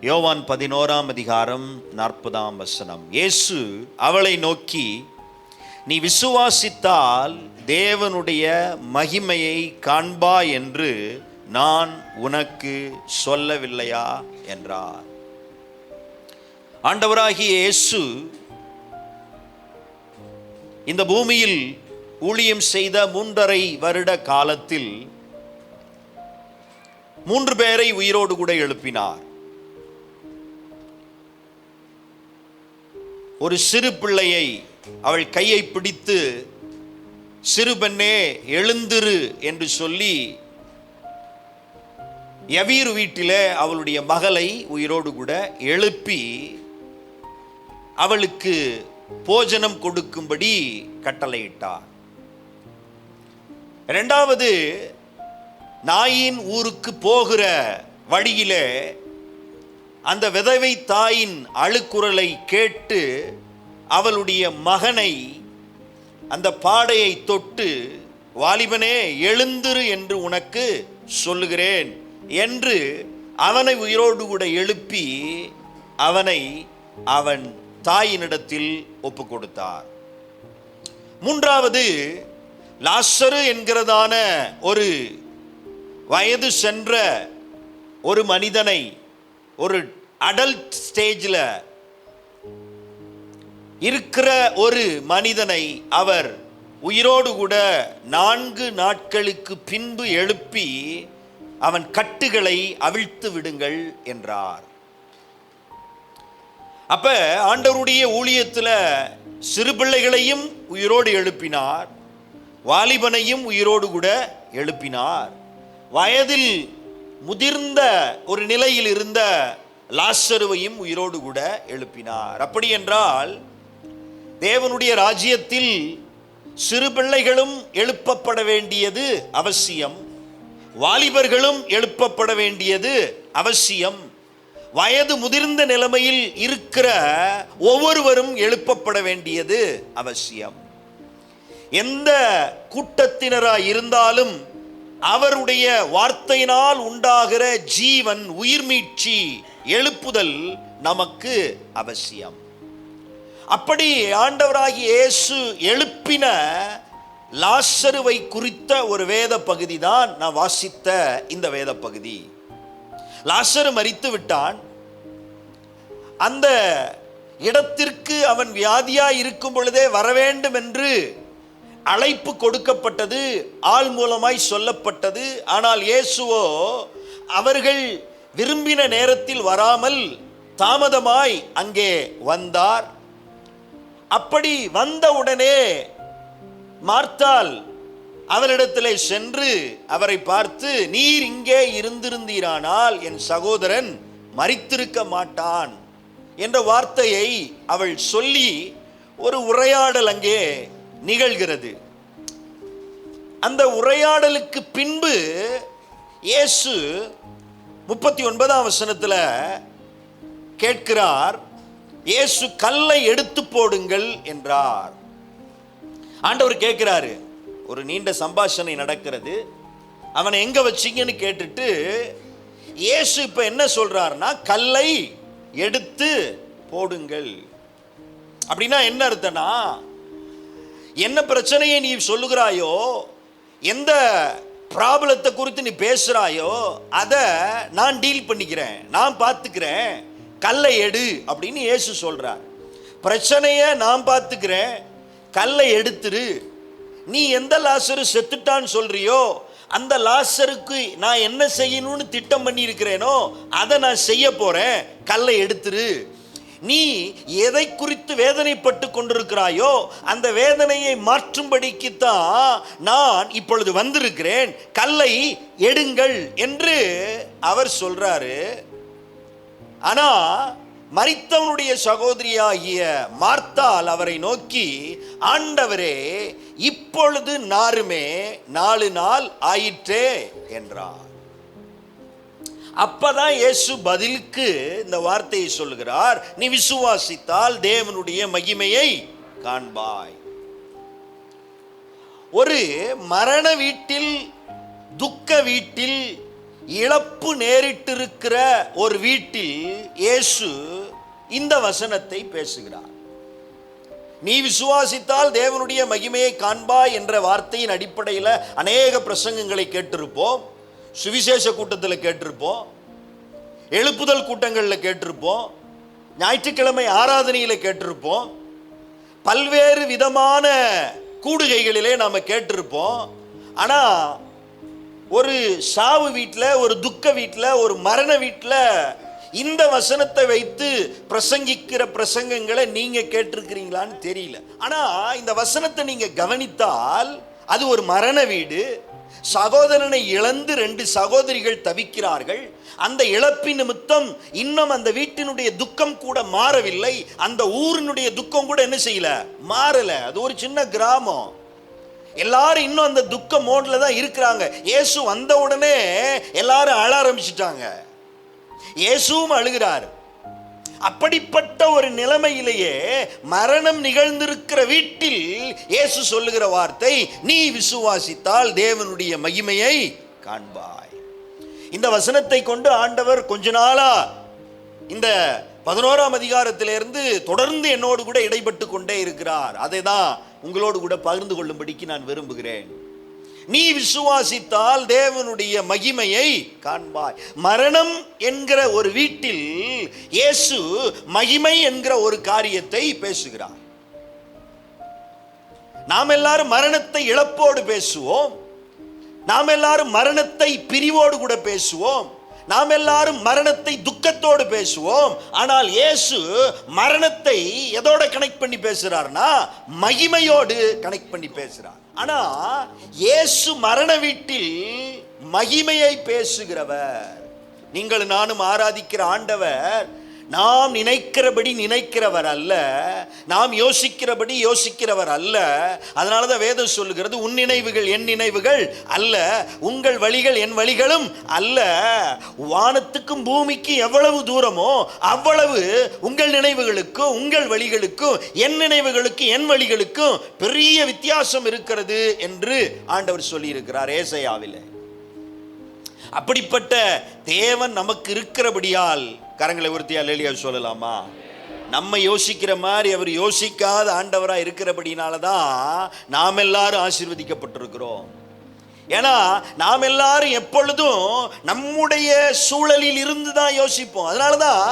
யோவான் 11:40. இயேசு அவளை நோக்கி, நீ விசுவாசித்தால் தேவனுடைய மகிமையை காண்பாய் என்று நான் உனக்கு சொல்லவில்லையா என்றார். ஆண்டவராகிய இயேசு இந்த பூமியில் ஊழியம் செய்த 3.5 வருட காலத்தில் 3 பேரை உயிரோடு கூட எழுப்பினார். ஒரு சிறு பிள்ளையை அவள் கையை பிடித்து, சிறு பெண்ணே எழுந்திரு என்று சொல்லி யவீரு வீட்டிலே அவளுடைய மகளை உயிரோடு கூட எழுப்பி அவளுக்கு போஜனம் கொடுக்கும்படி கட்டளையிட்டார். 2வது, நாயின் ஊருக்கு போகிற வழியிலே அந்த விதவை தாயின் அழுக்குரலை கேட்டு அவளுடைய மகனை அந்த பாடையை தொட்டு, வாலிபனே எழுந்திரு என்று உனக்கு சொல்லுகிறேன் என்று அவனை உயிரோடு கூட எழுப்பி அவனை அவன் தாயினிடத்தில் ஒப்பு கொடுத்தார். 3வது, லாசரு என்கிறதான ஒரு வயது சென்ற ஒரு மனிதனை, ஒரு அடல்ட் ஸ்டேஜில் இருக்கிற ஒரு மனிதனை அவர் உயிரோடு கூட 4 நாட்களுக்கு பின்பு எழுப்பி அவன் கட்டுகளை அவிழ்த்து விடுங்கள் என்றார். அப்ப ஆண்டவருடைய ஊழியத்தில் சிறு பிள்ளைகளையும் உயிரோடு எழுப்பினார், வாலிபனையும் உயிரோடு கூட எழுப்பினார், வயதில் முதிர்ந்த ஒரு நிலையில் இருந்த லாசருவையும் உயிரோடு கூட எழுப்பினார். அப்படி என்றால் தேவனுடைய ராஜ்யத்தில் சிறு பிள்ளைகளும் எழுப்பப்பட வேண்டியது அவசியம், வாலிபர்களும் எழுப்பப்பட வேண்டியது அவசியம், வயது முதிர்ந்த நிலைமையில் இருக்கிற ஒவ்வொருவரும் எழுப்பப்பட வேண்டியது அவசியம். எந்த கூட்டத்தினராய் இருந்தாலும் அவருடைய வார்த்தையினால் உண்டாகிற ஜீவன், உயிர்மீட்சி, எழுப்புதல் நமக்கு அவசியம். அப்படி ஆண்டவராகிய இயேசு எழுப்பின லாசருவை குறித்த ஒரு வேத பகுதி தான் நான் வாசித்த இந்த வேத பகுதி. லாசரு மரித்து விட்டான். அந்த இடத்திற்கு அவன் வியாதியாய் இருக்கும் பொழுதே வரவேண்டும் என்று அழைப்பு கொடுக்கப்பட்டது, ஆள் மூலமாய் சொல்லப்பட்டது. ஆனால் இயேசுவோ அவர்கள் விரும்பின நேரத்தில் வராமல் தாமதமாய் அங்கே வந்தார். அப்படி வந்த உடனே மார்த்தாள் அவரிடத்திலே சென்று அவரை பார்த்து, நீர் இங்கே இருந்திருந்தீரானால் என் சகோதரன் மரித்திருக்க மாட்டான் என்ற வார்த்தையை அவள் சொல்லி ஒரு உரையாடல் அங்கே நிகழ்கிறது. அந்த உரையாடலுக்கு பின்பு இயேசு 39ஆம் வசனத்தில் கேட்கிறார், இயேசு கல்லை எடுத்து போடுங்கள் என்றார். ஆண்டவர் கேட்கிறாரு, ஒரு நீண்ட சம்பாஷணை நடக்கிறது, அவனை எங்க வச்சிங்கன்னு கேட்டுட்டு இயேசு இப்ப என்ன சொல்றாருன்னா, கல்லை எடுத்து போடுங்கள். அப்படின்னா என்ன அர்த்தம்னா, என்ன பிரச்சனையை நீ சொல்லுகிறாயோ, எந்த ப்ராப்ளத்தை குறித்து நீ பேசுறாயோ அதை நான் டீல் பண்ணிக்கிறேன், நான் பார்த்துக்கிறேன், கல்லை எடு அப்படின்னு இயேசு சொல்றார். பிரச்சனையை நான் பார்த்துக்கிறேன், கல்லை எடுத்துரு. நீ எந்த லாசரு செத்துட்டான்னு சொல்றியோ அந்த லாசருக்கு நான் என்ன செய்யணும்னு திட்டம் பண்ணி இருக்கிறேனோ அதை நான் செய்ய போறேன், கல்லை எடுத்துரு. நீ எதை குறித்து வேதனைப்பட்டு கொண்டிருக்கிறாயோ அந்த வேதனையை மாற்றும்படிக்குத்தான் நான் இப்பொழுது வந்திருக்கிறேன், கல்லை எடுங்கள் என்று அவர் சொல்றாரு. ஆனா மரித்தவனுடைய சகோதரியாகிய மார்த்தாள் அவரை நோக்கி, ஆண்டவரே இப்பொழுது நாருமே 4 நாள் ஆயிற்றே என்றார். அப்பதான் இயேசு பதிலுக்கு இந்த வார்த்தையை சொல்லுகிறார், நீ விசுவாசித்தால் தேவனுடைய மகிமையை காண்பாய். ஒரு மரண வீட்டில், துக்க வீட்டில் இழப்பு நேரிட்டிருக்கிற ஒரு வீட்டில் இயேசு இந்த வசனத்தை பேசுகிறார். நீ விசுவாசித்தால் தேவனுடைய மகிமையை காண்பாய் என்ற வார்த்தையின் அடிப்படையில் அநேக பிரசங்கங்களை கேட்டிருப்போம். சுவிசேஷ கூட்டத்தில் கேட்டிருப்போம், எழுப்புதல் கூட்டங்களில் கேட்டிருப்போம், ஞாயிற்றுக்கிழமை ஆராதனையில் கேட்டிருப்போம், பல்வேறு விதமான கூடுகைகளிலே நாம் கேட்டிருப்போம். ஆனால் ஒரு சாவு வீட்டில், ஒரு துக்க வீட்டில், ஒரு மரண வீட்டில் இந்த வசனத்தை வைத்து பிரசங்கிக்கிற பிரசங்கங்களை நீங்க கேட்டிருக்கிறீங்களான்னு தெரியல. ஆனா இந்த வசனத்தை நீங்க கவனித்தால் அது ஒரு மரண வீடு. சகோதரனை இழந்து 2 சகோதரிகள் தவிக்கிறார்கள். அந்த இழப்பின் நிமித்தம் இன்னும் அந்த வீட்டினுடைய துக்கம் கூட மாறவில்லை. அந்த ஊரினுடைய துக்கம் கூட என்ன செய்யல, மாறல. அது ஒரு சின்ன கிராமம். எல்லாரும் இன்னும் அந்த துக்க மோட்ல தான் இருக்கிறாங்க. இயேசு வந்த உடனே எல்லாரும் அழ ஆரம்பிச்சிட்டாங்க. இயேசுவும் அழுகிறார். அப்படிப்பட்ட ஒரு நிலைமையிலேயே மரணம் நிகழ்ந்திருக்கிற வீட்டில் இயேசு சொல்லுகிற வார்த்தை, நீ விசுவாசித்தால் தேவனுடைய மகிமையை காண்பாய். இந்த வசனத்தை கொண்டு ஆண்டவர் கொஞ்ச நாளா இந்த 11ஆம் அதிகாரத்திலிருந்து தொடர்ந்து என்னோடு கூட இடைப்பட்டு கொண்டே இருக்கிறார். அதை தான் உங்களோடு கூட பகிர்ந்து கொள்ளும்படிக்கு நான் விரும்புகிறேன். நீ விசுவாசித்தால் தேவனுடைய மகிமையை காண்பாய். மரணம் என்கிற ஒரு வீட்டில் இயேசு மகிமை என்கிற ஒரு காரியத்தை பேசுகிறார். நாம் எல்லாரும் மரணத்தை இழப்போடு பேசுவோம், நாம் எல்லாரும் மரணத்தை பிரிவோடு கூட பேசுவோம், நாம் எல்லாரும் மரணத்தை துக்கத்தோடு பேசுவோம். ஆனால் இயேசு மரணத்தை எதோட கனெக்ட் பண்ணி பேசுறார்னா மகிமையோடு கனெக்ட் பண்ணி பேசுறார். ஆனா இயேசு மரண வீட்டில் மகிமையை பேசுகிறவர். நீங்கள் நானும் ஆராதிக்கிற ஆண்டவர் நாம் நினைக்கிறபடி நினைக்கிறவர் அல்ல, நாம் யோசிக்கிறபடி யோசிக்கிறவர் அல்ல. அதனாலதான் வேதம் சொல்லுகிறது, உன் நினைவுகள் என் நினைவுகள் அல்ல, உங்கள் வழிகள் என் வழிகளும் அல்ல. வானத்துக்கும் பூமிக்கு எவ்வளவு தூரமோ அவ்வளவு உங்கள் நினைவுகளுக்கும் உங்கள் வழிகளுக்கும் என் நினைவுகளுக்கும் என் வழிகளுக்கும் பெரிய வித்தியாசம் இருக்கிறது என்று ஆண்டவர் சொல்லி இருக்கிறார் ஏசாயாவிலே. அப்படிப்பட்ட தேவன் நமக்கு இருக்கிறபடியால் கரங்களை உயர்த்தி அல்லேலூயா சொல்லலாமா? நம்ம யோசிக்கிற மாதிரி அவர் யோசிக்காத ஆண்டவராக இருக்கிறபடினால தான் நாம் எல்லாரும் ஆசீர்வதிக்கப்பட்டிருக்கிறோம். ஏன்னா நாம் எல்லாரும் எப்பொழுதும் நம்முடைய சூழலில் இருந்து தான் யோசிப்போம். அதனால தான்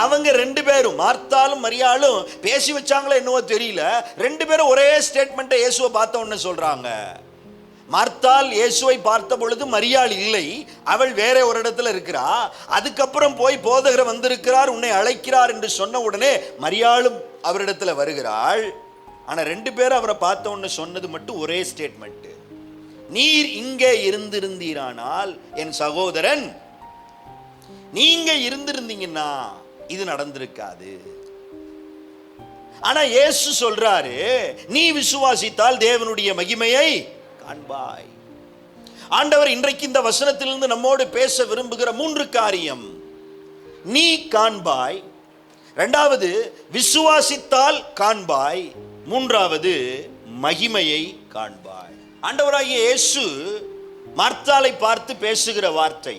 அவங்க 2 பேரும், மார்த்தாலும் மரியாளும் பேசி வச்சாங்களோ என்னவோ தெரியல, 2 பேரும் ஒரே ஸ்டேட்மெண்ட்டை இயேசுவை பார்த்த உடனே சொல்றாங்க. மார்த்தாள் இயேசுவை பார்த்த பொழுது மரியாள் இல்லை, அவள் வேற ஒரு இடத்துல இருக்கிறா. அதுக்கப்புறம் போய் போதகர் வந்திருக்கிறார், உன்னை அழைக்கிறார் என்று சொன்ன உடனே மரியாளும் அவரிடத்துல வருகிறாள். ஆனா 2 பேரும் அவரை பார்த்த உடனே சொன்னது மட்டும் ஒரே ஸ்டேட்மெண்ட், நீர் இங்கே இருந்திருந்தீரானால் என் சகோதரன், நீங்க இருந்திருந்தீங்கன்னா இது நடந்திருக்காது. ஆனா இயேசு சொல்றாரு, நீ விசுவாசித்தால் தேவனுடைய மகிமையை காண்பாய். ஆண்டவர் இன்றைக்கு இந்த வசனத்திலிருந்து நம்மோடு பேச விரும்புகிற 3 காரியம், நீ காண்பாய், 2வது விசுவாசித்தால் காண்பாய், 3வது மகிமையை காண்பாய். ஆண்டவராகிய இயேசு மார்த்தாளை பார்த்து பேசுகிற வார்த்தை,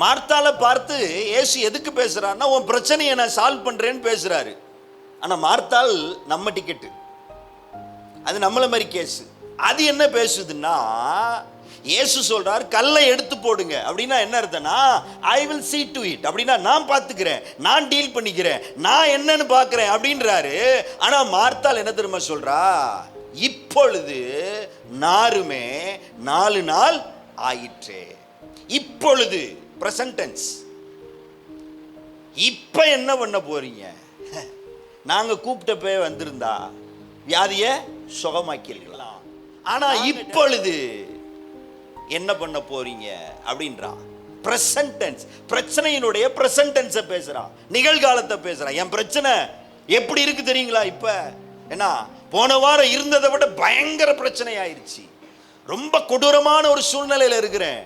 மார்த்தாளை பார்த்து இயேசு எதுக்கு பேசுறாருன்னா, உன் பிரச்சனையை நான் சால்வ் பண்றேன்னு பேசுறாரு. ஆனா மார்த்தாள் நம்ம டிக்கெட்டு, அது நம்மள மாதிரி கேஸ். அது என்ன பேசுதுன்னா, இயேசு சொல்றார் கல்லை எடுத்து போடுங்க. அப்படின்னா என்ன அர்த்தம்னா, I will see to it, அப்படின்னா நான் பார்த்துக்கிறேன், நான் டீல் பண்ணிக்கிறேன், நான் என்னன்னு பார்க்கிறேன் அப்படின்றாரு. ஆனா மார்த்தாள் என்ன தெரியுமா சொல்றா, இப்பொழுது நாருமே 4 நாள் ஆயிற்றே. இப்பொழுது பிரசன்ட் டென்ஸ். இப்ப என்ன பண்ண போறீங்க? நாங்க கூப்பிட்டப்பே வந்திருந்தா வியாதிய சுகமாக்கிருக்கலாம். ஆனா இப்பொழுது என்ன பண்ண போறீங்க அப்படின்றான். பிரசன்ட் டென்ஸ், பிரச்சனையினுடைய பிரசன்ட் டென்ஸை பேசுறான், நிகழ்காலத்தை பேசுறான். என் பிரச்சனை எப்படி இருக்கு தெரியுங்களா? இப்ப என்ன, போன வாரம் இருந்ததை விட பயங்கர பிரச்சனை ஆயிருச்சு, ரொம்ப கொடூரமான ஒரு சூழ்நிலையில இருக்கிறேன்,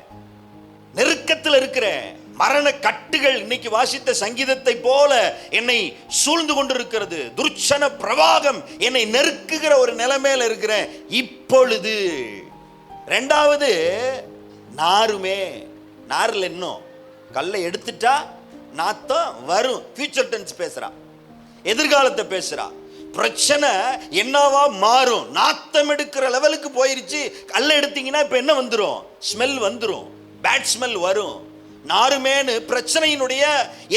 நெருக்கத்தில் இருக்கிறேன், மரண கட்டுகள் இன்னைக்கு வாசித்த சங்கீதத்தை போல என்னை சூழ்ந்து கொண்டிருக்கிறது, துர்ச்சன பிரவாகம் என்னை நெருக்குகிற ஒரு நிலைமையில இருக்கிறேன் இப்பொழுது. 2வது நாருமே, நாரில் இன்னும் கல்லை எடுத்துட்டா நாத்தம் வரும். ஃபியூச்சர் டென்ஸ் பேசுறா, எதிர்காலத்தை பேசுறா. பிரச்சனை என்னவா மாறும், நாத்தம் எடுக்கிற லெவலுக்கு போயிருச்சு. கல்லை எடுத்தீங்கன்னா இப்ப என்ன வந்துடும், ஸ்மெல் வந்துடும், பேட் ஸ்மெல் வரும். நாருமேனு பிரச்சனையினுடைய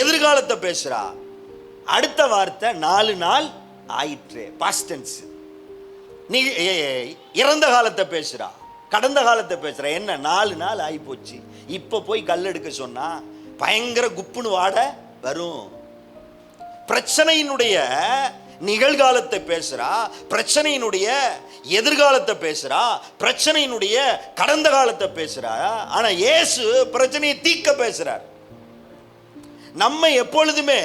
எதிர்காலத்தை பேசுறா. அடுத்த வார்த்தை 4 நாள் ஆயிற்று, பாஸ்ட் டென்ஸ். நீ இறந்த காலத்தை பேசுறா, கடந்த காலத்தை பேசுற. என்ன 4 நாள் ஆகி போச்சு, இப்ப போய் கல் எடுக்க சொன்னா பயங்கர குப்புன்னு வாட வரும். பிரச்சனையினுடைய நிகழ்காலத்தை பேசுறா, பிரச்சனையினுடைய எதிர்காலத்தை பேசுறா, பிரச்சனையினுடைய கடந்த காலத்தை பேசுறா. ஆனா இயேசு பிரச்சனையை தீர்க்க பேசுறார். நம்ம எப்பொழுதுமே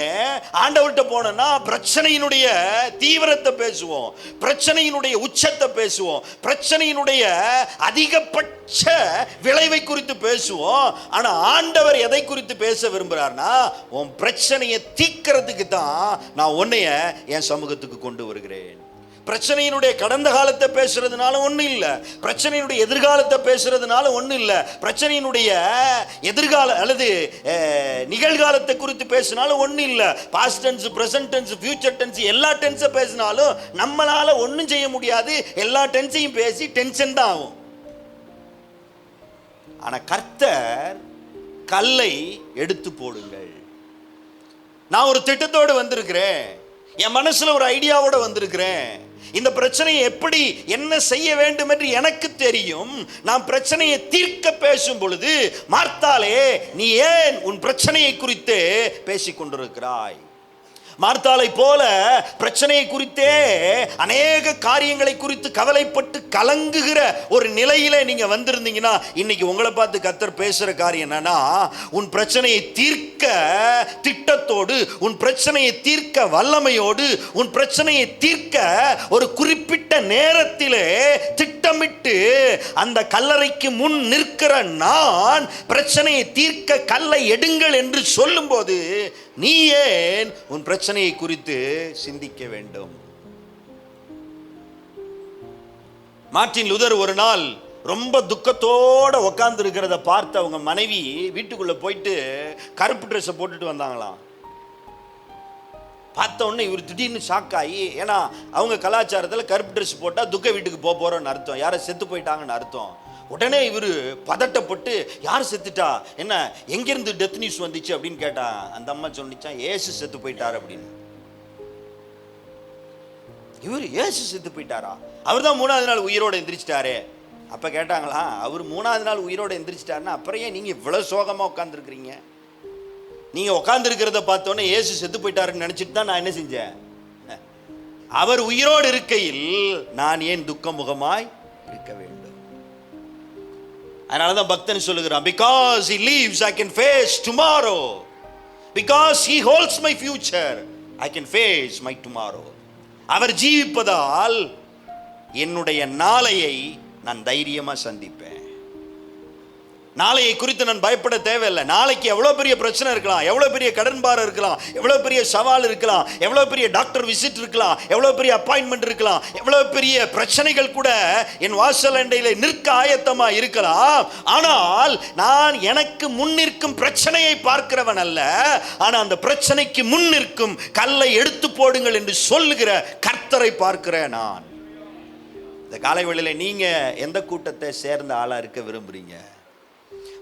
ஆண்டவர்கிட்ட போனோம்னா பிரச்சனையினுடைய தீவிரத்தை பேசுவோம், பிரச்சனையினுடைய உச்சத்தை பேசுவோம், பிரச்சனையினுடைய அதிகபட்ச விளைவை குறித்து பேசுவோம். ஆனா ஆண்டவர் எதை குறித்து பேச விரும்புறார்னா, உன் பிரச்சனையை தீர்க்கிறதுக்கு தான் நான் உன்னைய என் சமூகத்துக்கு கொண்டு வருகிறேன். பிரச்சனையினுடைய கடந்த காலத்தை பேசுறதுனால ஒன்றும் இல்லை, பிரச்சனையினுடைய எதிர்காலத்தை பேசுறதுனால ஒன்றும் இல்லை, பிரச்சனையினுடைய எதிர்கால அல்லது நிகழ்காலத்தை குறித்து பேசினாலும் ஒன்றும் இல்லை. Past tense, present tense, future tense, எல்லா டென்ஸை பேசினாலும் நம்மளால ஒன்றும் செய்ய முடியாது. எல்லா டென்ஸையும் பேசி டென்ஷன் தான் ஆகும். ஆனா கர்த்தர் கல்லை எடுத்து போடுங்கள். நான் ஒரு திட்டத்தோடு வந்திருக்கிறேன், என் மனசுல ஒரு ஐடியாவோட வந்திருக்கிறேன். இந்த பிரச்சனையை எப்படி என்ன செய்ய வேண்டும் என்று எனக்கு தெரியும். நான் பிரச்சனையை தீர்க்க பேசும் பொழுது, மார்த்தாளே நீ ஏன் உன் பிரச்சனையை குறித்து பேசிக் கொண்டிருக்கிறாய்? மார்த்தாளை போல பிரச்சனையை குறித்தே அநேக காரியங்களை குறித்து கவலைப்பட்டு கலங்குகிற ஒரு நிலையில நீங்க வந்திருந்தீங்கன்னா, இன்னைக்கு உங்களை பார்த்து கர்த்தர் பேசுற காரியம் என்னன்னா, உன் பிரச்சனையை தீர்க்க திட்டத்தோடு, உன் பிரச்சனையை தீர்க்க வல்லமையோடு, உன் பிரச்சனையை தீர்க்க ஒரு குறிப்பிட்ட நேரத்திலே திட்டமிட்டு அந்த கல்லறைக்கு முன் நிற்கிற நான் பிரச்சனையை தீர்க்க கல்லை எடுங்கள் என்று சொல்லும் போது, நீ ஏன் உன் பிரச்சனையை குறித்து சிந்திக்க வேண்டும்? மார்ட்டின் லூதர் ஒரு நாள் ரொம்ப துக்கத்தோட உட்கார்ந்து இருக்கிறத பார்த்து அவங்க மனைவி வீட்டுக்குள்ள போயிட்டு கருப்பு ட்ரெஸ்ஸை போட்டுட்டு வந்தாங்களாம். பார்த்த உடனே இவர் திடீர்னு ஷாக் ஆகி, ஏன்னா அவங்க கலாச்சாரத்தில் கருப்பு ட்ரெஸ் போட்டால் துக்க வீட்டுக்கு போறோன்னு அர்த்தம், யாரை செத்து போயிட்டாங்கன்னு அர்த்தம். உடனே இவர் பதட்டப்பட்டு, யார் செத்துட்டா, என்ன எங்கிருந்து டெத் நியூஸ் வந்துச்சு அப்படின்னு கேட்டா, அந்த அம்மா சொன்னிச்சான், ஏசு செத்து போயிட்டார் அப்படின்னு. இவர் ஏசு செத்து போயிட்டாரா? அவர் தான் 3ஆவது நாள் உயிரோடு எந்திரிச்சிட்டாரு. அப்ப கேட்டாங்களா, அவர் 3ஆவது நாள் உயிரோடு எந்திரிச்சிட்டாருன்னா அப்புறம் ஏன் நீங்க இவ்வளவு சோகமா உட்கார்ந்துருக்கிறீங்க? நீங்க உட்கார்ந்து இருக்கிறத பார்த்தோன்னே ஏசு செத்து போயிட்டாருன்னு நினைச்சிட்டு தான் நான் என்ன செஞ்சேன், அவர் உயிரோடு இருக்கையில் நான் ஏன் துக்க முகமாய் இருக்க வேண்டும்? அதனாலதான் பக்தன் சொல்லுகிறான், because he lives I can face tomorrow, because he holds my future I can face my tomorrow. அவர் ஜீவிப்பதால் என்னுடைய நாளையை நான் தைரியமா சந்திப்பேன். நாளையை குறித்து நான் பயப்பட தேவையில்லை. நாளைக்கு எவ்வளவு பெரிய பிரச்சனை இருக்கலாம், எவ்வளவு பெரிய கடன் பாரம் இருக்கலாம், எவ்வளவு பெரிய சவால் இருக்கலாம், எவ்வளவு பெரிய டாக்டர் விசிட் இருக்கலாம், எவ்வளவு பெரிய அப்பாயின்மெண்ட் இருக்கலாம், எவ்வளவு பெரிய பிரச்சனைகள் கூட என் வாசல் அண்டையில நிற்க ஆயத்தமா இருக்கலாம். ஆனால் நான் எனக்கு முன் நிற்கும் பிரச்சனையை பார்க்கிறவன் அல்ல, ஆனா அந்த பிரச்சனைக்கு முன் நிற்கும் கல்லை எடுத்து போடுங்கள் என்று சொல்லுகிற கர்த்தரை பார்க்கிறேன் நான். இந்த காலை வேளையில நீங்க எந்த கூட்டத்தை சேர்ந்த ஆளா இருக்க விரும்புறீங்க?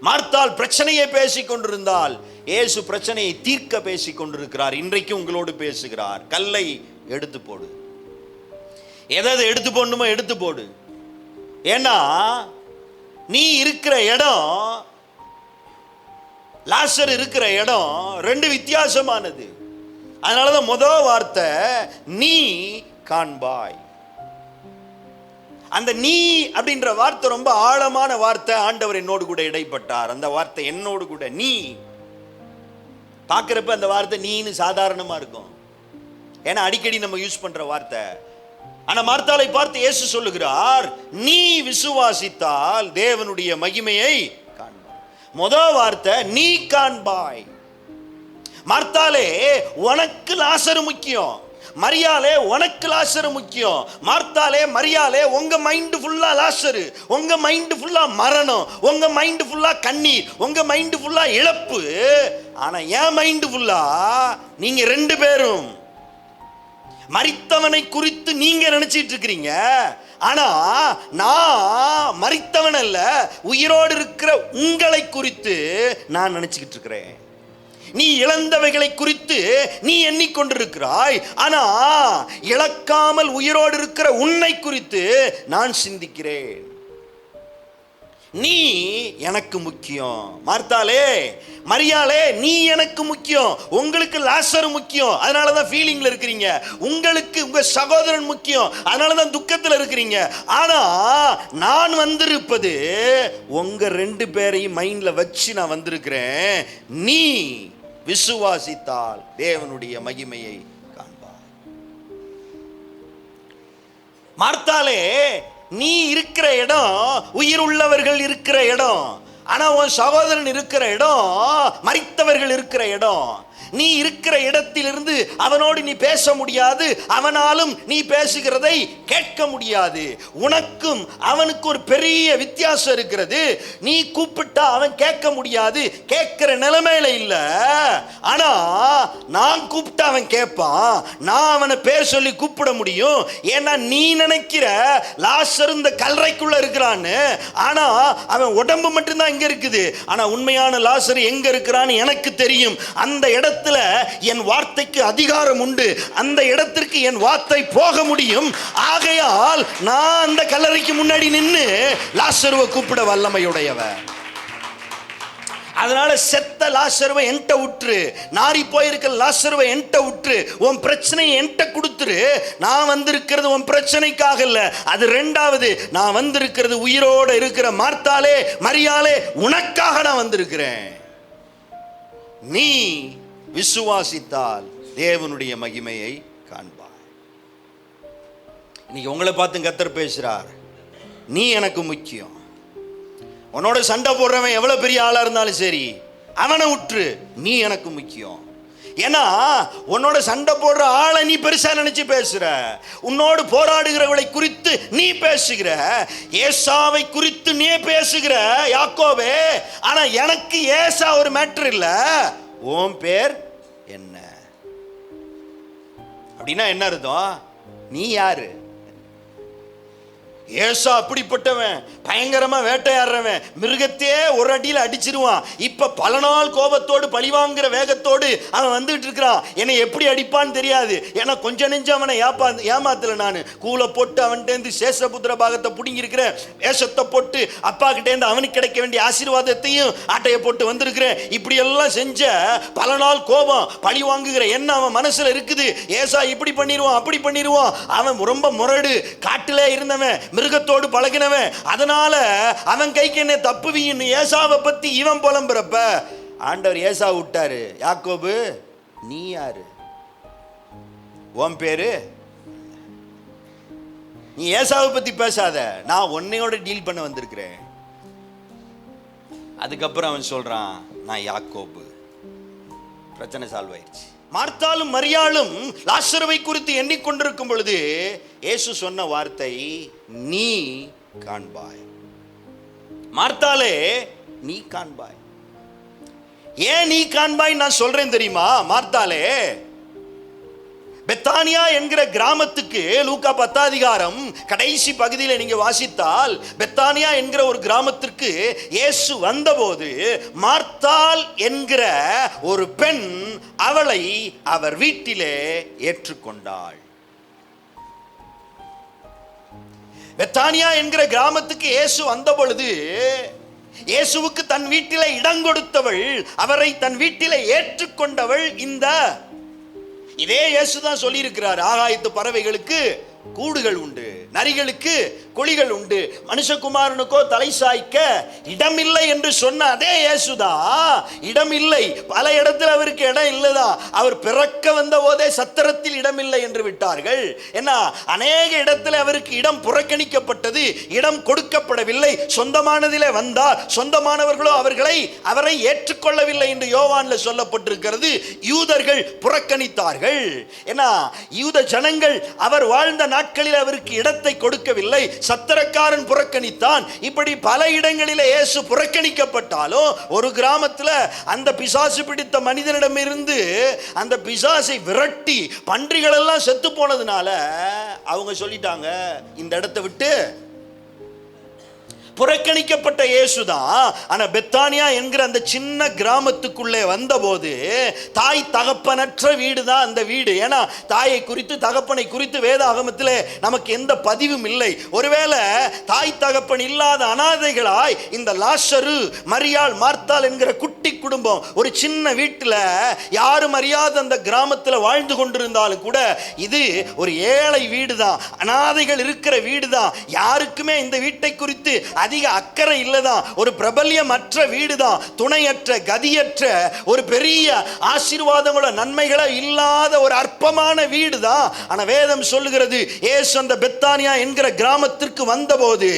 மார்த்தாள் பிரச்சனையை பேசிக் கொண்டிருந்தால், இயேசு பிரச்சனையை தீர்க்க பேசிக் கொண்டிருக்கிறார். இன்றைக்கு உங்களோடு பேசுகிறார், கல்லை எடுத்து போடு. எதை எடுத்து போடணுமோ எடுத்து போடு. ஏன்னா நீ இருக்கிற இடம், லாசர் இருக்கிற இடம் 2 வித்தியாசமானது. அதனாலதான் முதல் வார்த்தை நீ காண்பாய். அந்த நீ அப்படின்ற வார்த்தை ரொம்ப ஆழமான வார்த்தை. ஆண்டவர் என்னோடு கூட இடைப்பட்டார். அந்த வார்த்தை என்னோடு கூட, நீ பார்க்கிறப்ப அந்த வார்த்தை நீன்னு சாதாரணமா இருக்கும், ஏன்னா அடிக்கடி நம்ம யூஸ் பண்ற வார்த்தை. ஆனா மார்த்தாளை பார்த்து இயேசு சொல்லுகிறார், நீ விசுவாசித்தால் தேவனுடைய மகிமையை காண்பாய். முதல் வார்த்தை நீ காண்பாய். மார்த்தாளே, உனக்கு லாசரு முக்கியம், மரியாளே உனக்கு லாசரு முக்கியம், மார்த்தாலே மரியாளே உங்க மைண்ட் ஃபுல்லா லாசரு, உங்க மைண்ட் ஃபுல்லா மரணம், உங்க மைண்ட் ஃபுல்லா கண்ணீர், உங்க மைண்ட் ஃபுல்லா இழப்பு. ஆனா என் மைண்ட் ஃபுல்லா நீங்க ரெண்டு பேரும். மரித்தவனை குறித்து நீங்க நினைச்சிட்டு இருக்கிறீங்க, ஆனா நான் மரித்தவன் அல்ல, உயிரோடு இருக்கிற உங்களை குறித்து நான் நினைச்சுக்கிட்டு இருக்கிறேன். நீ இழந்தவைகளை குறித்து நீ எண்ணிக்கொண்டிருக்கிறாய், ஆனா இழக்காமல் உயிரோடு இருக்கிற உன்னை குறித்து நான் சிந்திக்கிறேன். நீ எனக்கு முக்கியம். மார்த்தாலே மரியாளே நீ எனக்கு முக்கியம், உங்களுக்கு லாசரு முக்கியம், அதனாலதான் ஃபீலிங்ல இருக்கிறீங்க. உங்களுக்கு உங்க சகோதரன் முக்கியம், அதனாலதான் துக்கத்தில் இருக்கிறீங்க. ஆனா நான் வந்திருப்பது உங்க ரெண்டு பேரையும் மைண்ட்ல வச்சு நான் வந்திருக்கிறேன். நீ விசுவாசித்தால் தேவனுடைய மகிமையை காண்பாய். மார்த்தாலே நீ இருக்கிற இடம் உயிர் உள்ளவர்கள் இருக்கிற இடம், ஆனா உன் சகோதரன் இருக்கிற இடம் மரித்தவர்கள் இருக்கிற இடம். நீ இருக்கிற இடத்திலிருந்து அவனோடு நீ பேச முடியாது, அவனாலும் நீ பேசுகிறதை கேட்க முடியாது. உனக்கும் அவனுக்கு ஒரு பெரிய வித்தியாசம் இருக்கிறது. நீ கூப்பிட்டா அவன் கேட்க முடியாது, கேட்கிற நிலைமையில இல்ல. ஆனா நான் கூப்பிட்டா அவன் கேட்பான், நான் அவனை பேர் சொல்லி கூப்பிட முடியும். ஏன்னா நீ நினைக்கிற லாசர் இந்த கல்லறைக்குள்ள இருக்கிறான்னு, ஆனா அவன் உடம்பு மட்டும்தான் இங்க இருக்குது. ஆனா உண்மையான லாசர் எங்க இருக்கிறான்னு எனக்கு தெரியும். அந்த இடத்துல என் வார்த்தைக்கு அதிகாரம் உண்டு, அந்த இடத்திற்கு என் வார்த்தை போக முடியும். ஆகையால் நான் அந்த கல்லறைக்கு முன்னாடி நின்று லாசருவை கூப்பிட வல்லமையுடையவன். அதனால செத்த லாசருவை என்கிட்ட விட்டுரு, நாரி போயிருக்க லாசருவை என்கிட்ட விட்டுரு, உன் பிரச்சனையை என்கிட்ட கொடுத்துரு. நான் வந்திருக்கிறது உன் பிரச்சனைக்காக இல்ல, அது ரெண்டாவது. நான் வந்திருக்கிறது உயிரோட இருக்கிற மார்த்தாலே மரியாளே உனக்காக நான் வந்திருக்கிறேன். நீ விசுவாசித்தால் தேவனுடைய மகிமையை காண்பாய். இன்னைக்கு உங்களை பார்த்து கர்த்தர் பேசுறார், நீ எனக்கு முக்கியம். உன்னோட சண்டை போடுறவன் எவ்வளவு பெரிய ஆளா இருந்தாலும் சரி, அவனை விட்டுரு, நீ எனக்கு முக்கியம். ஏன்னா உன்னோட சண்டை போடுற ஆளை நீ பெருசா நினைச்சு பேசுற, உன்னோடு போராடுகிறவளை குறித்து நீ பேசுகிற, ஏசாவை குறித்து நீ பேசுகிற யாக்கோபே. ஆனா எனக்கு ஏசா ஒரு மேட்டர் இல்ல, உன் பேர் என்ன? அப்படின்னா என்ன அர்த்தம்? நீ யாரு? ஏசா அப்படிப்பட்டவன், பயங்கரமா வேட்டையாடுறவன், மிருகத்தையே ஒரு அடியில் அடிச்சிருவான். இப்ப பல நாள் கோபத்தோடு பழிவாங்கிற வேகத்தோடு அவன் வந்துட்டு இருக்கிறான். என்னை எப்படி அடிப்பான்னு தெரியாது, ஏன்னா கொஞ்ச நெஞ்சு அவனை ஏமாத்தல. நான் கூலை போட்டு அவன்கிட்ட சேஷபுத்திர பாகத்தை பிடிங்கி இருக்கிறேன், வேஷத்தை போட்டு அப்பா கிட்டேருந்து அவனுக்கு கிடைக்க வேண்டிய ஆசீர்வாதத்தையும் ஆட்டையை போட்டு வந்திருக்கிறேன். இப்படி எல்லாம் செஞ்ச பல நாள் கோபம் பழி வாங்குகிற என்ன அவன் மனசுல இருக்குது. ஏசா இப்படி பண்ணிடுவான் அப்படி பண்ணிடுவான். அவன் ரொம்ப முரடு, காட்டிலே இருந்தவன், மிருகத்தோடு பழகினவன். அதனால அவன் கைக்கு என்ன தப்புவீன்னு ஏசாவை பத்தி இவன் புலம்புறப்ப ஆண்டவர் ஏசா விட்டாரு. யாக்கோபு நீ யாரு? உன் பேரு? நீ ஏசாவை பத்தி பேசாத, நான் உன்னையோட டீல் பண்ண வந்திருக்கிறேன். அதுக்கப்புறம் அவன் சொல்றான், நான் யாக்கோபு. பிரச்சனை சால்வ் ஆயிடுச்சு. மார்த்தாலும் மரியாளும் லாசருவை குறித்து எண்ணிக்கொண்டிருக்கும் பொழுது இயேசு சொன்ன வார்த்தை, நீ காண்பாய். மார்த்தாலே நீ காண்பாய். ஏன் நீ காண்பாய் நான் சொல்றேன் தெரியுமா? மார்த்தாலே பெத்தானியா என்கிற கிராமத்துக்கு லூக்கா 10 அதிகாரம் கடைசி பகுதியில் நீங்க வாசித்தால், பெத்தானியா என்கிற ஒரு கிராமத்திற்கு இயேசு வந்தபோது மார்த்தாள் என்கிற ஒரு பெண் அவளை அவர் வீட்டிலே ஏற்றுக்கொண்டாள். பெத்தானியா என்கிற கிராமத்துக்கு இயேசு வந்த பொழுது இயேசுவுக்கு தன் வீட்டிலே இடம் கொடுத்தவள், அவரை தன் வீட்டிலே ஏற்றுக்கொண்டவள் இந்த இதே இயேசுதான் சொல்லி இருக்கிறார், ஆகாயத்து பறவைகளுக்கு கூடுகள் உண்டு, நரிகளுக்கு குழிகள் உண்டு, மனுஷகுமாரனுக்கோ தலை சாய்க்க இடமில்லை என்று சொன்ன அதே இயேசுதான் இடமில்லை, பல இடத்துல அவருக்கு இடம் இல்லதான். அவர் பிறக்க வந்த போதே சத்திரத்தில் இடமில்லை என்று விட்டார்கள். ஏன்னா அநேக இடத்துல அவருக்கு இடம் புறக்கணிக்கப்பட்டது, இடம் கொடுக்கப்படவில்லை. சொந்தமானதிலே வந்தார், சொந்தமானவர்களோ அவரை ஏற்றுக்கொள்ளவில்லை என்று யோவான்ல சொல்லப்பட்டிருக்கிறது. யூதர்கள் புறக்கணித்தார்கள். ஏன்னா யூத ஜனங்கள் அவர் வாழ்ந்த நாட்களில் அவருக்கு இடத்தை கொடுக்கவில்லை. சத்திரக்காரன் புறக்கணித்தான். இப்படி பல இடங்களிலே இயேசு புறக்கணிக்கப்பட்டாலும் ஒரு கிராமத்தில் அந்த பிசாசு பிடித்த மனிதனிடமிருந்து அந்த பிசாசை விரட்டி பன்றிகள் எல்லாம் செத்து போனதுனால அவங்க சொல்லிட்டாங்க, இந்த இடத்தை விட்டு புறக்கணிக்கப்பட்ட இயேசுதான். ஆனா பெத்தானியா என்கிற அந்த சின்ன கிராமத்துக்குள்ளே வந்தபோது தாய் தகப்பனற்ற வீடு தான் அந்த வீடு. ஏன்னா தாயை குறித்து தகப்பனை குறித்து வேதாகமத்தில் நமக்கு எந்த பதிவும் இல்லை. ஒருவேளை தாய் தகப்பன் இல்லாத அனாதைகளாய் இந்த லாசரு, மரியாள், மார்த்தாள் என்கிற குட்டி குடும்பம் ஒரு சின்ன வீட்டில் யாரும் அறியாத அந்த கிராமத்தில் வாழ்ந்து கொண்டிருந்தாலும் கூட இது ஒரு ஏழை வீடு தான், அனாதைகள் இருக்கிற வீடு தான். யாருக்குமே இந்த வீட்டை குறித்து அதிக அக்கறை இல்லதான். ஒரு பிரபல்யமற்ற வீடுதான், துணையற்ற கதியற்ற ஒரு பெரிய ஆசீர்வாதங்களோ நன்மைகளோ இல்லாத ஒரு அற்பமான வீடுதான். ஆனா வேதம் சொல்லுகிறது, இயேசு அந்த பெத்தானியா என்கிற கிராமத்திற்கு வந்தபோது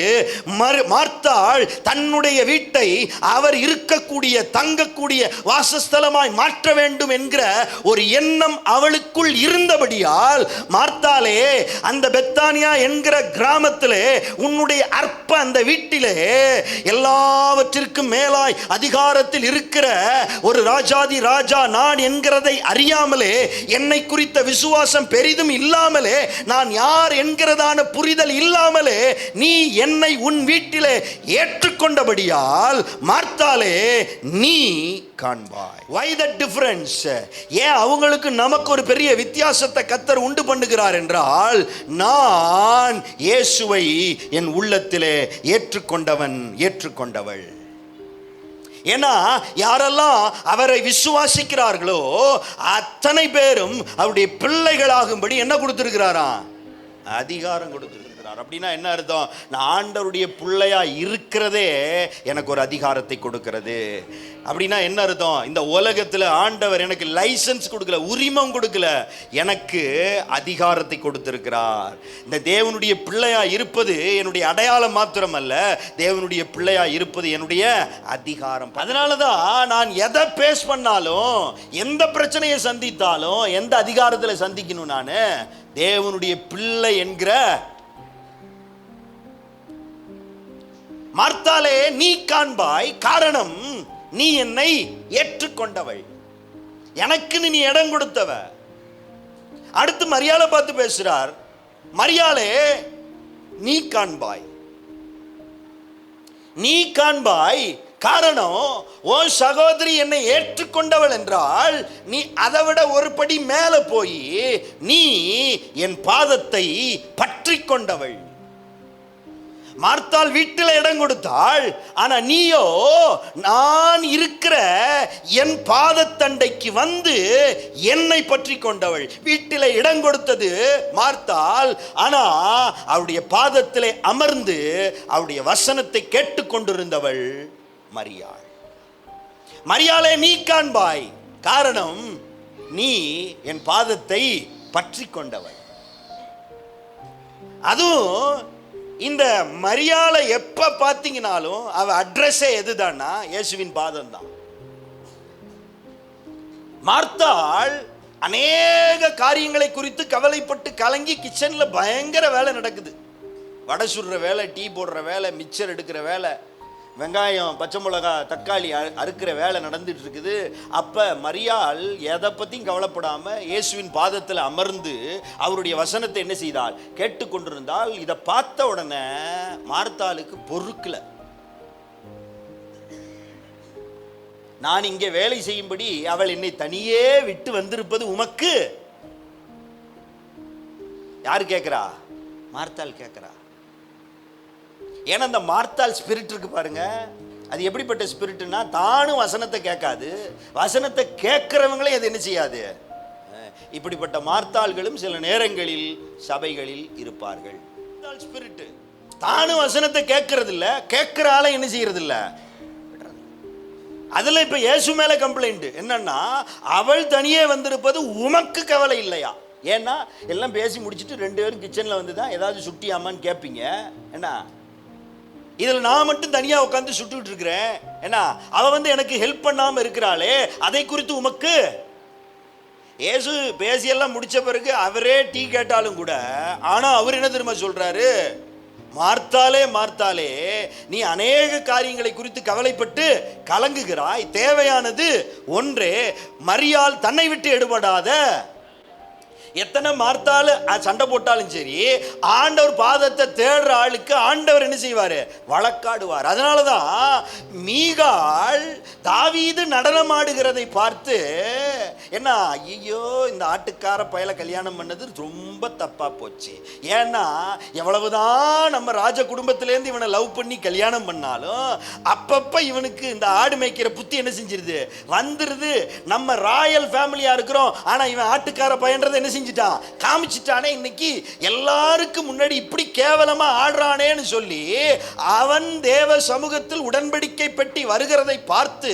மார்த்தாள் தன்னுடைய வீட்டை அவர் இருக்கக்கூடிய தங்கக்கூடிய வாசஸ்தலமாய் மாற்ற வேண்டும் என்கிற ஒரு எண்ணம் அவளுக்குள் இருந்தபடியால், மார்த்தாளே அந்த பெத்தானியா என்கிற கிராமத்திலே உன்னுடைய அற்ப அந்த வீட்டில் எல்லாவற்றிற்கும் மேலாய் அதிகாரத்தில் இருக்கிற ஒரு ராஜாதி ராஜா நான் என்கிறதை அறியாமலே, என்னை குறித்த விசுவாசம் பெரிதும் இல்லாமலே, நான் யார் என்கிறதான புரிதல் இல்லாமலே நீ என்னை உன் வீட்டிலே ஏற்றுக்கொண்டபடியால் மார்த்தாளே நீ காண்பாய். Why the difference? ஏன் அவங்களுக்கு நமக்கு ஒரு பெரிய வித்தியாசத்தை கர்த்தர் உண்டு பண்ணுகிறார் என்றால், நான் இயேசுவை என் உள்ளத்திலே ஏற்றுக்கொண்டவள். ஏன்னா யாரெல்லாம் அவரை விசுவாசிக்கிறார்களோ அத்தனை பேரும் அவருடைய பிள்ளைகளாகும்படி என்ன கொடுத்திருக்கிறாரா? அதிகாரம் கொடுத்திருக்கிறார். அப்படின்னா என்ன அர்த்தம்? நான் ஆண்டவருடைய பிள்ளையா இருக்கிறதே எனக்கு ஒரு அதிகாரத்தை கொடுக்கிறது. அப்படின்னா என்ன அர்த்தம்? இந்த உலகத்தில் ஆண்டவர் எனக்கு லைசன்ஸ் கொடுக்கல, உரிமம் கொடுக்கல, எனக்கு அதிகாரத்தை கொடுத்திருக்கிறார். இந்த தேவனுடைய பிள்ளையா இருப்பது என்னுடைய அடையாளம் மாத்திரம் அல்ல, தேவனுடைய பிள்ளையா இருப்பது என்னுடைய அதிகாரம். அதனாலதான் நான் எதை பேஸ் பண்ணாலும், எந்த பிரச்சனையை சந்தித்தாலும் எந்த அதிகாரத்தில் சந்திக்கணும்? நான் தேவனுடைய பிள்ளை என்கிற. மார்த்தாளே நீ காண்பாய், காரணம் நீ என்னை ஏற்றுக்கொண்டவள், எனக்கு நீ இடம் கொடுத்தவ. அடுத்து மரியாளை பார்த்து பேசுறார், மரியாளே நீ காண்பாய், நீ காண்பாய், காரணம் உன் சகோதரி என்னை ஏற்றுக்கொண்டவள் என்றால் நீ அதை விட ஒரு படி மேலே போய் நீ என் பாதத்தை பற்றி கொண்டவள். மார்த்தாள் வீட்டில் இடம் கொடுத்தாள், ஆனா நீயோ நான் இருக்கிற என் பாதத்தண்டைக்கு வந்து என்னை பற்றி கொண்டவள். வீட்டில் இடம் கொடுத்தது மார்த்தாள், ஆனா அவருடைய பாதத்திலே அமர்ந்து அவருடைய வசனத்தை கேட்டுக்கொண்டிருந்தவள் மரியாள். மரியாளே நீ காண்பாய், காரணம் நீ என் பாதத்தை பற்றி கொண்டவள். அதுவும் இந்த மரியாளை எப்ப பார்த்தீங்கன்னாலும் அவ அட்ரஸே எதுதான்னா இயேசுவின் பாதம் தான். மார்த்தாள் அநேக காரியங்களை குறித்து கவலைப்பட்டு கலங்கி கிச்சன்ல பயங்கர வேலை நடக்குது. வடை சுடுற வேலை, டீ போடுற வேலை, மிக்சர் எடுக்கிற வேலை, வெங்காயம், பச்சை மிளகா, தக்காளி அறுக்கிற வேலை நடந்துட்டு இருக்குது. அப்போ மரியாள் எதை பற்றியும் கவலைப்படாமல் இயேசுவின் பாதத்தில் அமர்ந்து அவருடைய வசனத்தை என்ன செய்தால்? கேட்டுக்கொண்டிருந்தால். இதை பார்த்த உடனே மார்த்தாளுக்கு பொறுக்கல. நான் இங்கே வேலை செய்யும்படி அவள் என்னை தனியே விட்டு வந்திருப்பது உமக்கு. யாரு கேட்கிறா? மார்த்தாள் கேட்கிறா. ஏன்னா அந்த மார்த்தாள் ஸ்பிரிட் இருக்கு பாருங்க, அது எப்படிப்பட்ட ஸ்பிரிட்னா தானும் வசனத்தை கேட்காது, வசனத்தை கேட்கிறவங்களே அது என்ன செய்யாது. இப்படிப்பட்ட மார்த்தாள்களும் சில நேரங்களில் சபைகளில் இருப்பார்கள். ஸ்பிரிட் தானும் வசனத்தை கேட்கறது இல்ல, கேட்கிற ஆளை என்ன செய்யறது இல்ல. அதுல இப்ப இயேசு மேல கம்ப்ளைண்ட் என்னன்னா, அவள் தனியே வந்திருப்பது உமக்கு கவலை இல்லையா? ஏன்னா எல்லாம் பேசி முடிச்சுட்டு 2 பேரும் கிச்சன்ல வந்துதான் ஏதாவது சுட்டியாமான்னு கேட்பீங்க. என்ன இதுல நான் மட்டும் தனியா உட்காந்து சுட்டுட்டு இருக்கிறேன், என்ன அவ வந்து எனக்கு ஹெல்ப் பண்ணாம இருக்கிறாளே, அதை குறித்து உமக்கு. இயேசு பேசியெல்லாம் முடிச்ச பிறகு அவரே டீ கேட்டாலும் கூட, ஆனா அவர் என்ன தெரியுமா சொல்றாரு, மார்த்தாலே மார்த்தாலே, நீ அநேக காரியங்களை குறித்து கவலைப்பட்டு கலங்குகிறாய், தேவையானது ஒன்றே, மரியாள் தன்னை விட்டு எடுபடாத. எத்தனை மார்த்தால சண்டை போட்டாலும் சரி, ஆண்டவர் பாதத்தை தேடுற ஆளுக்கு ஆண்டவர் என்ன செய்வாரு, வழக்காடுவார். அதனாலதான் மீகாள் தாவீது நடனம் ஆடுகிறதை பார்த்து என்ன, ஐயோ இந்த ஆட்டுக்கார பயல கல்யாணம் பண்ணது ரொம்ப தப்பா போச்சு. ஏன்னா எவ்வளவுதான் நம்ம ராஜ குடும்பத்திலேருந்து இவனை லவ் பண்ணி கல்யாணம் பண்ணாலும் அப்பப்ப இவனுக்கு இந்த ஆடு மேய்க்கிற புத்தி என்ன செஞ்சிருது, வந்துருது. நம்ம ராயல் ஃபேமிலியா இருக்கிறோம், ஆனா இவன் ஆட்டுக்கார பயன்றதை என்ன காமிச்சிட்டானே, இன்னைக்கு எல்லாருக்கும் முன்னாடி இப்படி கேவலமா ஆடுறானேன்னு சொல்லி அவன் தேவ சமூகத்தில் உடன்படிக்கை பெட்டி வருகிறதை பார்த்து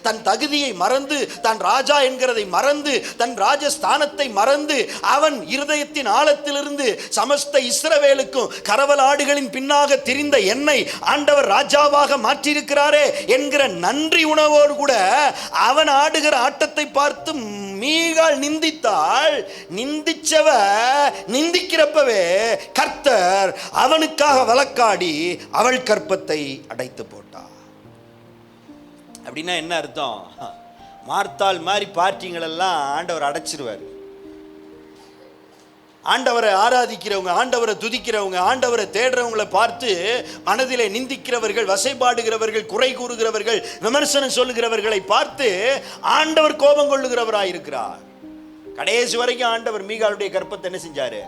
தன் தகுதியை மறந்து, தன் ராஜா என்கிறதை மறந்து, தன் ராஜஸ்தானத்தை மறந்து, அவன் இருதயத்தின் ஆழத்திலிருந்து சமஸ்த இஸ்ரவேலுக்கும் கரவல் ஆடுகளின் பின்னாக திரிந்த என்னை ஆண்டவர் ராஜாவாக மாற்றியிருக்கிறாரே என்கிற நன்றி உணர்வோடு கூட அவன் ஆடுகிற ஆட்டத்தை பார்த்து மீகாள் நிந்தித்தாள். நிந்திச்சவ நிந்திக்கிறப்பவே கர்த்தர் அவனுக்காக வழக்காடி அவள் கற்பத்தை அடைத்து போட்டார். அப்படின்னா என்ன அர்த்தம்? மார்த்தாள் மாதிரி பார்ட்டிங்கள் எல்லாம் ஆண்டவர் அடைச்சிருவார். ஆண்டவரை ஆராதிக்கிறவங்க, ஆண்டவரை துதிக்கிறவங்க, ஆண்டவரை தேடுறவங்களை பார்த்து மனதிலே நிந்திக்கிறவர்கள், வசைபாடுகிறவர்கள், குறை கூறுகிறவர்கள், விமர்சனம் சொல்லுகிறவர்களை பார்த்து ஆண்டவர் கோபம் கொள்ளுகிறவராயிருக்கிறார். கடைசி வரைக்கும் ஆண்டவர் மீகாளுடைய கற்பத்தை என்ன செஞ்சாரு?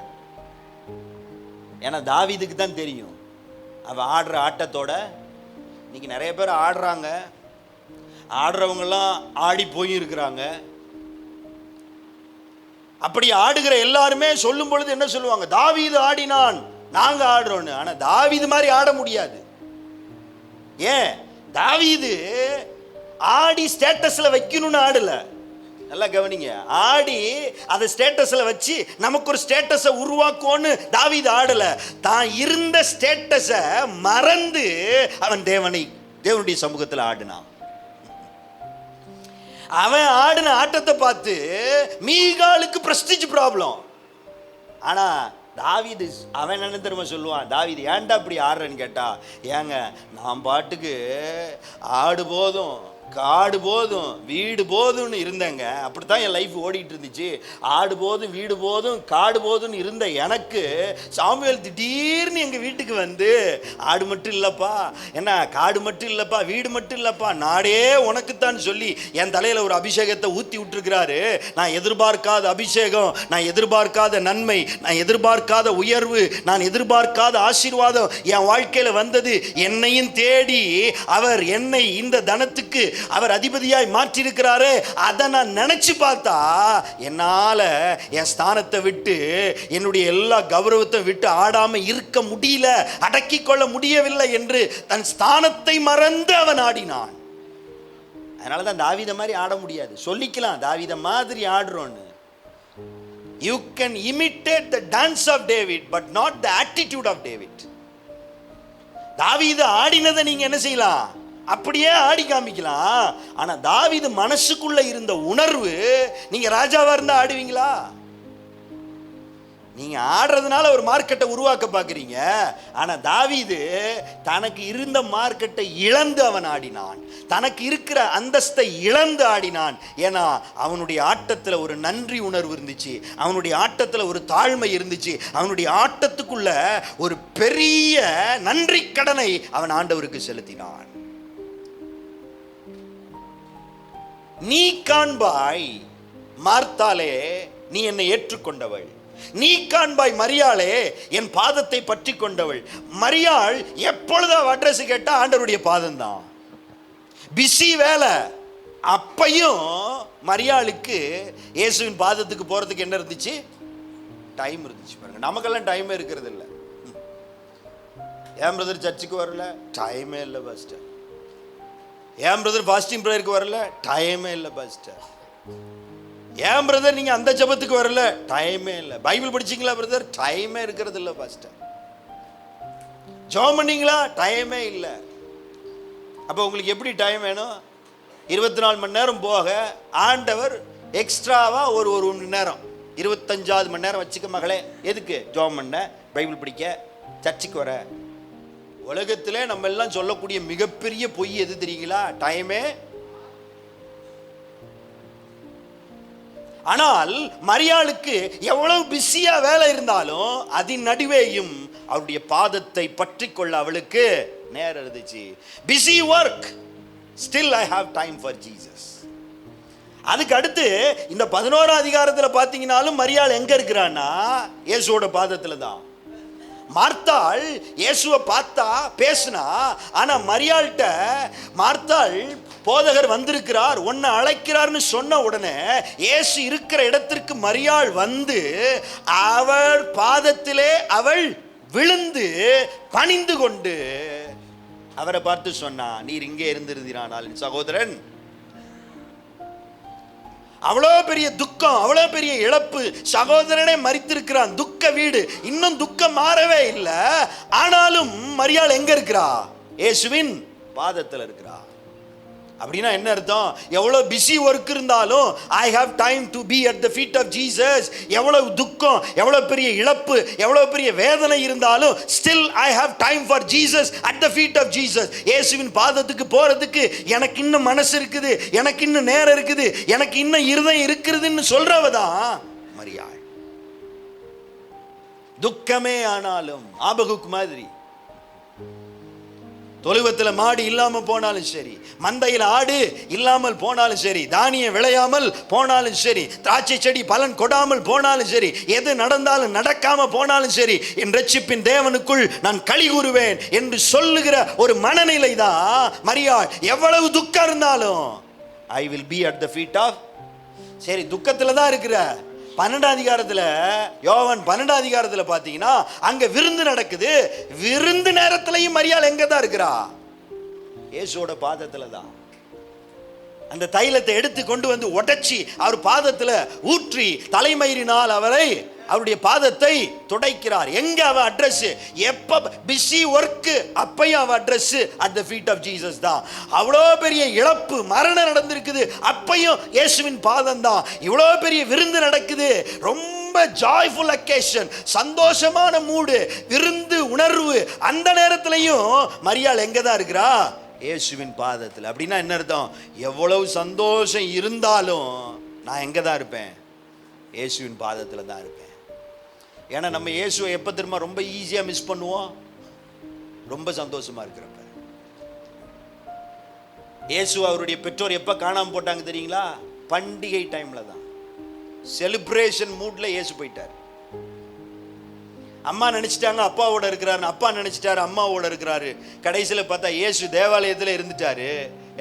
ஏன்னா தாவீதுக்கு தான் தெரியும் அவ ஆடுற ஆட்டத்தோட. இன்னைக்கு நிறைய பேர் ஆடுறாங்க, ஆடுறவங்கெல்லாம் ஆடி போயிருக்கிறாங்க. அப்படி ஆடுகிற எல்லாருமே சொல்லும் பொழுது என்ன சொல்லுவாங்க, தாவீது ஆடினான், நாங்க ஆடுறோன்னு. ஆனா தாவீது மாதிரி ஆட முடியாது. ஏன்? தாவீது ஆடி ஸ்டேட்டஸ்ல வைக்கணும்னு ஆடல. நல்லா கவனிங்க, ஆடி அதை ஸ்டேட்டஸ்ல வச்சு நமக்கு ஒரு ஸ்டேட்டஸை உருவாக்கும்னு தாவீது ஆடல. தான் இருந்த ஸ்டேட்டஸை மறந்து அவன் தேவனுடைய சமூகத்தில் ஆடினான். அவன் ஆடின ஆட்டத்தை பார்த்து மீகாளுக்கு பிரஸ்டீஜ் ப்ராப்ளம். ஆனா தாவீது அவன் என்ன தெரியுமா சொல்லுவான், தாவீது ஏன்டா இப்படி ஆடுறேன்னு கேட்டா, ஏங்க நான் பாட்டுக்கு ஆடு போதும், காடு போதும், வீடு போதும்னு இருந்தேங்க. அப்படித்தான் என் லைஃப் ஓடிட்டு இருந்துச்சு. ஆடு போதும், வீடு போதும், காடு போதும்னு இருந்த எனக்கு சாமுவேல் திடீர்னு எங்கள் வீட்டுக்கு வந்து, ஆடு மட்டும் இல்லைப்பா, என்ன காடு மட்டும் இல்லைப்பா, வீடு மட்டும் இல்லைப்பா, நாடே உனக்குத்தான் சொல்லி என் தலையில் ஒரு அபிஷேகத்தை ஊற்றி விட்டுருக்கிறாரு. நான் எதிர்பார்க்காத அபிஷேகம், நான் எதிர்பார்க்காத நன்மை, நான் எதிர்பார்க்காத உயர்வு, நான் எதிர்பார்க்காத ஆசீர்வாதம் என் வாழ்க்கையில் வந்தது. என்னையும் தேடி அவர் என்னை இந்த தனத்துக்கு அவர் அதிபதியாய் மாற்றிருக்கிறாரு. அதை நான் நினைச்சு பார்த்தா என்னால என் ஸ்தானத்தை விட்டு, என்னுடைய எல்லா கௌரவத்தை விட்டு ஆடாம இருக்க முடியல, அடக்கி கொள்ள முடியவில்லை என்று தன் ஸ்தானத்தை மறந்து அவன் ஆடினான். அதனாலதான் தாவீத மாதிரி ஆட முடியாது. சொல்லிக்கலாம் தாவீத மாதிரி ஆடுறோன்னு. You can imitate the dance of David but not the attitude of David. தாவீது ஆடினதை நீங்க என்ன செய்யலாம், அப்படியே ஆடி காமிக்கலாம். ஆனா தாவீது மனசுக்குள்ள இருந்த உணர்வு, நீங்க ராஜாவா இருந்தா ஆடுவீங்களா? நீங்க ஆடுறதுனால ஒரு மார்க்கெட்டை உருவாக்க பாக்குறீங்க. ஆனா தாவீது தனக்கு இருந்த மார்க்கெட்டை இழந்து அவன் ஆடினான், தனக்கு இருக்கிற அந்தஸ்தை இழந்து ஆடினான். ஏன்னா அவனுடைய ஆட்டத்துல ஒரு நன்றி உணர்வு இருந்துச்சு, அவனுடைய ஆட்டத்துல ஒரு தாழ்மை இருந்துச்சு, அவனுடைய ஆட்டத்துக்குள்ள ஒரு பெரிய நன்றி கடனை அவன் ஆண்டவருக்கு செலுத்தினான். நீ காண்பாய் மார்த்தாலே, நீ என்னை ஏற்றுக்கொண்டவள். நீ காண்பாய் மரியாளே, என் பாதத்தை பற்றி கொண்டவள். மரியாள் எப்பொழுது அட்ரஸ் கேட்டா ஆண்டவருடைய பாதம் தான். பிஸி வேலை. அப்பையும் மரியாளுக்கு இயேசுவின் பாதத்துக்கு போறதுக்கு என்ன இருந்துச்சு? டைம் இருந்துச்சு. பாருங்க, நமக்கெல்லாம் டைமே இருக்கிறது இல்லை. ஏன் பிரதர் சர்ச்சுக்கு வரல? டைமே இல்லை பாஸ்டர். ஏன் பிரதர் ஃபாஸ்டிங் ப்ரேயருக்கு வரல? டைமே இல்லை பாஸ்டர். ஏன் பிரதர் நீங்க அந்த ஜெபத்துக்கு வரல? டைமே இல்லை. பைபிள் படிச்சீங்களா பிரதர்? டைமே இருக்கிறது இல்லை பாஸ்டர். ஜெபம் பண்ணீங்களா? டைமே இல்லை. அப்போ உங்களுக்கு எப்படி டைம் வேணும்? 24 மணி நேரம் போக ஆண்டவர் எக்ஸ்ட்ராவா ஒரு மணி நேரம், 25வது மணி நேரம் வச்சுக்க மகளே. எதுக்கு? ஜெபம் பண்ண, பைபிள் படிக்க, சர்ச்சுக்கு வர. உலகத்திலே நம்ம எல்லாம் சொல்லக்கூடிய மிகப்பெரிய பொய் எது தெரியுங்களா? டைமே. ஆனால் மரியாளுக்கு எவ்வளவு பிஸியா வேலை இருந்தாலும் அதன் நடுவேயும் அவருடைய பாதத்தை பற்றி கொள்ள அவளுக்கு நேரம் இருந்துச்சு. Busy work, still I have time for Jesus. அதுக்கு அடுத்து இந்த 11ஆம் அதிகாரத்தில் பார்த்தீங்கன்னாலும் மரியாள் எங்க இருக்கிறான்னா இயேசுவோட பாதத்துல தான். மார்த்தாள் இயேசுவை பார்த்தா பேசினா, ஆனா மரியாள்கிட்ட மார்த்தாள் போதகர் வந்திருக்கிறார், உன்னை அழைக்கிறார்னு சொன்ன உடனே இயேசு இருக்கிற இடத்திற்கு மரியாள் வந்து அவர் பாதத்திலே அவள் விழுந்து பணிந்து கொண்டு அவரை பார்த்து சொன்னா, நீர் இங்கே இருந்திருந்தீரானால் என் சகோதரன். அவ்வளோ பெரிய துக்கம், அவ்வளோ பெரிய இழப்பு, சகோதரனே மரித்திருக்கிறான், துக்க வீடு, இன்னும் துக்கம் மாறவே இல்லை. ஆனாலும் மரியாள் எங்க இருக்கிறா? இயேசுவின் பாதத்தில் இருக்கிறா. அப்படின்னா என்ன அர்த்தம்? எவ்வளவு பிஸி ஒர்க் இருந்தாலும் I have time to be at the feet of Jesus. எவ்வளவு துக்கம், எவ்வளவு பெரிய இழப்பு, எவ்வளவு பெரிய வேதனை இருந்தாலும் still I have time for Jesus at the feet of Jesus. இயேசுவின் பாதத்துக்கு போறதுக்கு எனக்கு இன்னும் மனசு இருக்குது, எனக்கு இன்னும் நேரம் இருக்குது, எனக்கு இன்னும் இருதயம் இருக்குதுன்னு சொல்றவ தான் மரியாள். துக்கமே ஆனாலும் ஆபகுக் மாதிரி, தொழுவத்தில் மாடு இல்லாம போனாலும் சரி, மந்தையில் ஆடு இல்லாமல் போனாலும் சரி, தானியம் விளையாமல் போனாலும் சரி, திராட்சை செடி பலன் கொடாமல் போனாலும் சரி, எது நடந்தாலும் நடக்காம போனாலும் சரி, என் ரட்சிப்பின் தேவனுக்குள் நான் களி கூறுவேன் என்று சொல்லுகிற ஒரு மனநிலை தான் மரியாள். எவ்வளவு துக்கம் இருந்தாலும் I will be at the feet of. சரி, துக்கத்துல தான் இருக்கிற 12ஆம் அதிகாரத்தில், யோவான் 12ஆம் அதிகாரத்தில் பார்த்தீங்கன்னா அங்க விருந்து நடக்குது. விருந்து நேரத்திலையும் மரியாள் எங்க தான் இருக்கிறா? இயேசுவோட பாதத்துல தான். அந்த தைலத்தை எடுத்து கொண்டு வந்து உடைச்சி அவர் பாதத்தில் ஊற்றி தலைமயிரினால் அவருடைய பாதத்தை துடைக்கிறார். எங்க அவ அட்ரஸ்? எப்ப பிஸி ஒர்க் அப்பயும் அவ address at the feet of Jesus தான். அவ்வளோ பெரிய இழப்பு, மரணம் நடந்திருக்குது, அப்பயும் இயேசுவின் பாதம் தான். இவ்வளோ பெரிய விருந்து நடக்குது, ரொம்ப ஜாய்ஃபுல் அக்கேஷன், சந்தோஷமான மூடு, விருந்து உணர்வு, அந்த நேரத்திலையும் மரியாள் எங்க தான் இருக்கிறா? இயேசுவின் பாதத்தில். அப்படின்னா என்ன அர்த்தம்? எவ்வளவு சந்தோஷம் இருந்தாலும் நான் எங்க தான் இருப்பேன்? இயேசுவின் பாதத்தில் தான் இருப்பேன். ஏன்னா நம்ம இயேசுவை எப்போ திரும்ப ரொம்ப ஈஸியாக மிஸ் பண்ணுவோம்? ரொம்ப சந்தோஷமா இருக்கிறப்ப. இயேசு அவருடைய பெற்றோர் எப்போ காணாமல் போட்டாங்க தெரியுங்களா? பண்டிகை டைம்ல தான். செலிப்ரேஷன் மூட்ல இயேசு போயிட்டார். அம்மா நினைச்சிட்டாங்க அப்பாவோட இருக்கிறாரு, அப்பா நினைச்சிட்டாரு அம்மாவோட இருக்கிறாரு. கடைசியில் பார்த்தா இயேசு தேவாலயத்தில் இருந்துட்டாரு.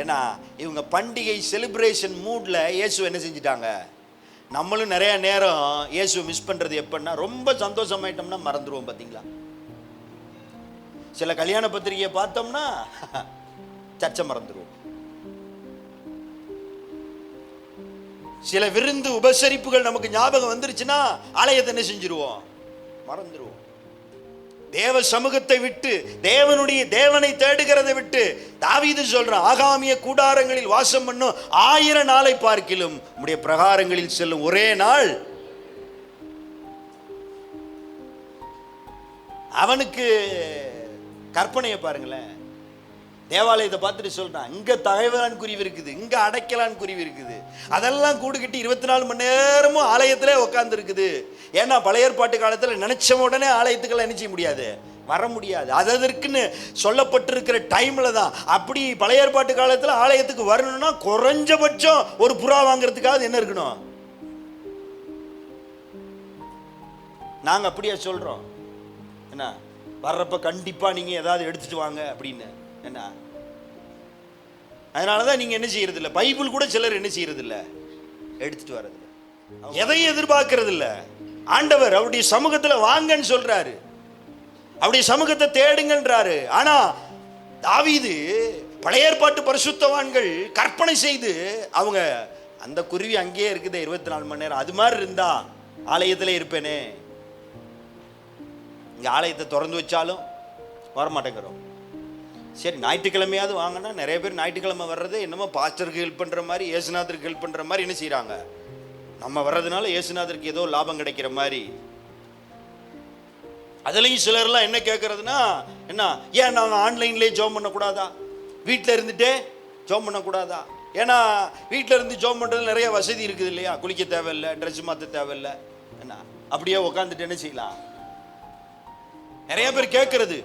ஏன்னா இவங்க பண்டிகை செலிப்ரேஷன் மூட்ல இயேசு என்ன செஞ்சிட்டாங்க? நம்மளும் நிறைய நேரம் இயேசுவை மிஸ் பண்றது எப்படின்னா, ரொம்ப சந்தோஷமாயிட்டோம்னா மறந்துடுவோம். பார்த்தீங்களா? சில கல்யாண பத்திரிகையை பார்த்தோம்னா சர்ச்சை மறந்துடுவோம். சில விருந்து உபசரிப்புகள் நமக்கு ஞாபகம் வந்துருச்சுன்னா ஆலயத்தை என்ன செஞ்சிருவோம்? மறந்துடுவோம். தேவ சமூகத்தை விட்டு, தேவனை தேடுகிறதை விட்டு தாவீது சொல்றான், ஆகாமிய கூடாரங்களில் வாசம் பண்ணும் 1000 நாளை பார்க்கிலும் உம்முடைய பிரகாரங்களில் செல்லும் ஒரே நாள். அவனுக்கு கற்பனையை பாருங்களேன். தேவாலயத்தை பார்த்துட்டு சொல்றான், இங்க தகைவலான் குருவி இருக்குது, இங்க அடைக்கலான் குருவி இருக்குது, அதெல்லாம் கூடுகிட்டு 24 மணி நேரமும் ஆலயத்திலே உட்கார்ந்து இருக்குது. ஏன்னா பழைய ஏற்பாட்டு காலத்தில் நினைச்ச உடனே ஆலயத்துக்கெல்லாம் என்ன செய்ய முடியாது? வர முடியாது. அதற்குன்னு சொல்லப்பட்டிருக்கிற டைம்ல தான். அப்படி பழைய ஏற்பாட்டு காலத்தில் ஆலயத்துக்கு வரணும்னா குறைஞ்சபட்சம் ஒரு புறா வாங்குறதுக்காக என்ன இருக்கணும்? நாங்க அப்படியே சொல்றோம், என்ன வர்றப்ப கண்டிப்பா நீங்க ஏதாவது எடுத்துட்டு வாங்க அப்படின்னு. என்ன, அதனாலதான் நீங்க என்ன செய்யறது இல்லை, பைபிள் கூட சிலர் என்ன செய்யறது இல்லை, எடுத்துட்டு வர்றது இல்லை, எதையும் எதிர்பார்க்கறது இல்லை. ஆண்டவர் அவருடைய சமூகத்துல வாங்கன்னு சொல்றாரு. அவருடைய சமூகத்தை தேடுங்கன்றாரு. ஆனா தாவீது பழைய ஏற்பாட்டு பரிசுத்தவான்கள் கற்பனை செய்து அவங்க அந்த குருவி அங்கேயே இருக்குது 24 மணி நேரம், அது மாதிரி இருந்தா ஆலயத்திலே இருப்பேனே. இங்க ஆலயத்தை திறந்து வச்சாலும் வரமாட்டேங்கிறோம். சரி, ஞாயிற்றுக்கிழமையாவது வாங்கினா நிறைய பேர் ஞாயிற்றுக்கிழமை வர்றது என்னமோ பாஸ்டருக்கு ஹெல்ப் பண்ற மாதிரி, இயேசுநாதருக்கு ஹெல்ப் பண்ற மாதிரி என்ன செய்யறாங்க. நம்ம வர்றதுனால இயேசுநாதருக்கு ஏதோ லாபம் கிடைக்கிற மாதிரி. அதுலயும் சிலர்லாம் என்ன கேட்கறதுன்னா, என்ன ஏன் நாங்க ஆன்லைன்லேயே ஜோம் பண்ணக்கூடாதா, வீட்டில் இருந்துட்டே ஜோம் பண்ணக்கூடாதா? ஏன்னா வீட்டில் இருந்து ஜோம் பண்ணுறது நிறைய வசதி இருக்குது இல்லையா, குளிக்க தேவையில்லை, ட்ரெஸ் மாற்ற தேவையில்லை, என்ன அப்படியே உட்காந்துட்டு என்ன செய்யலாம். நிறைய பேர் கேட்கறது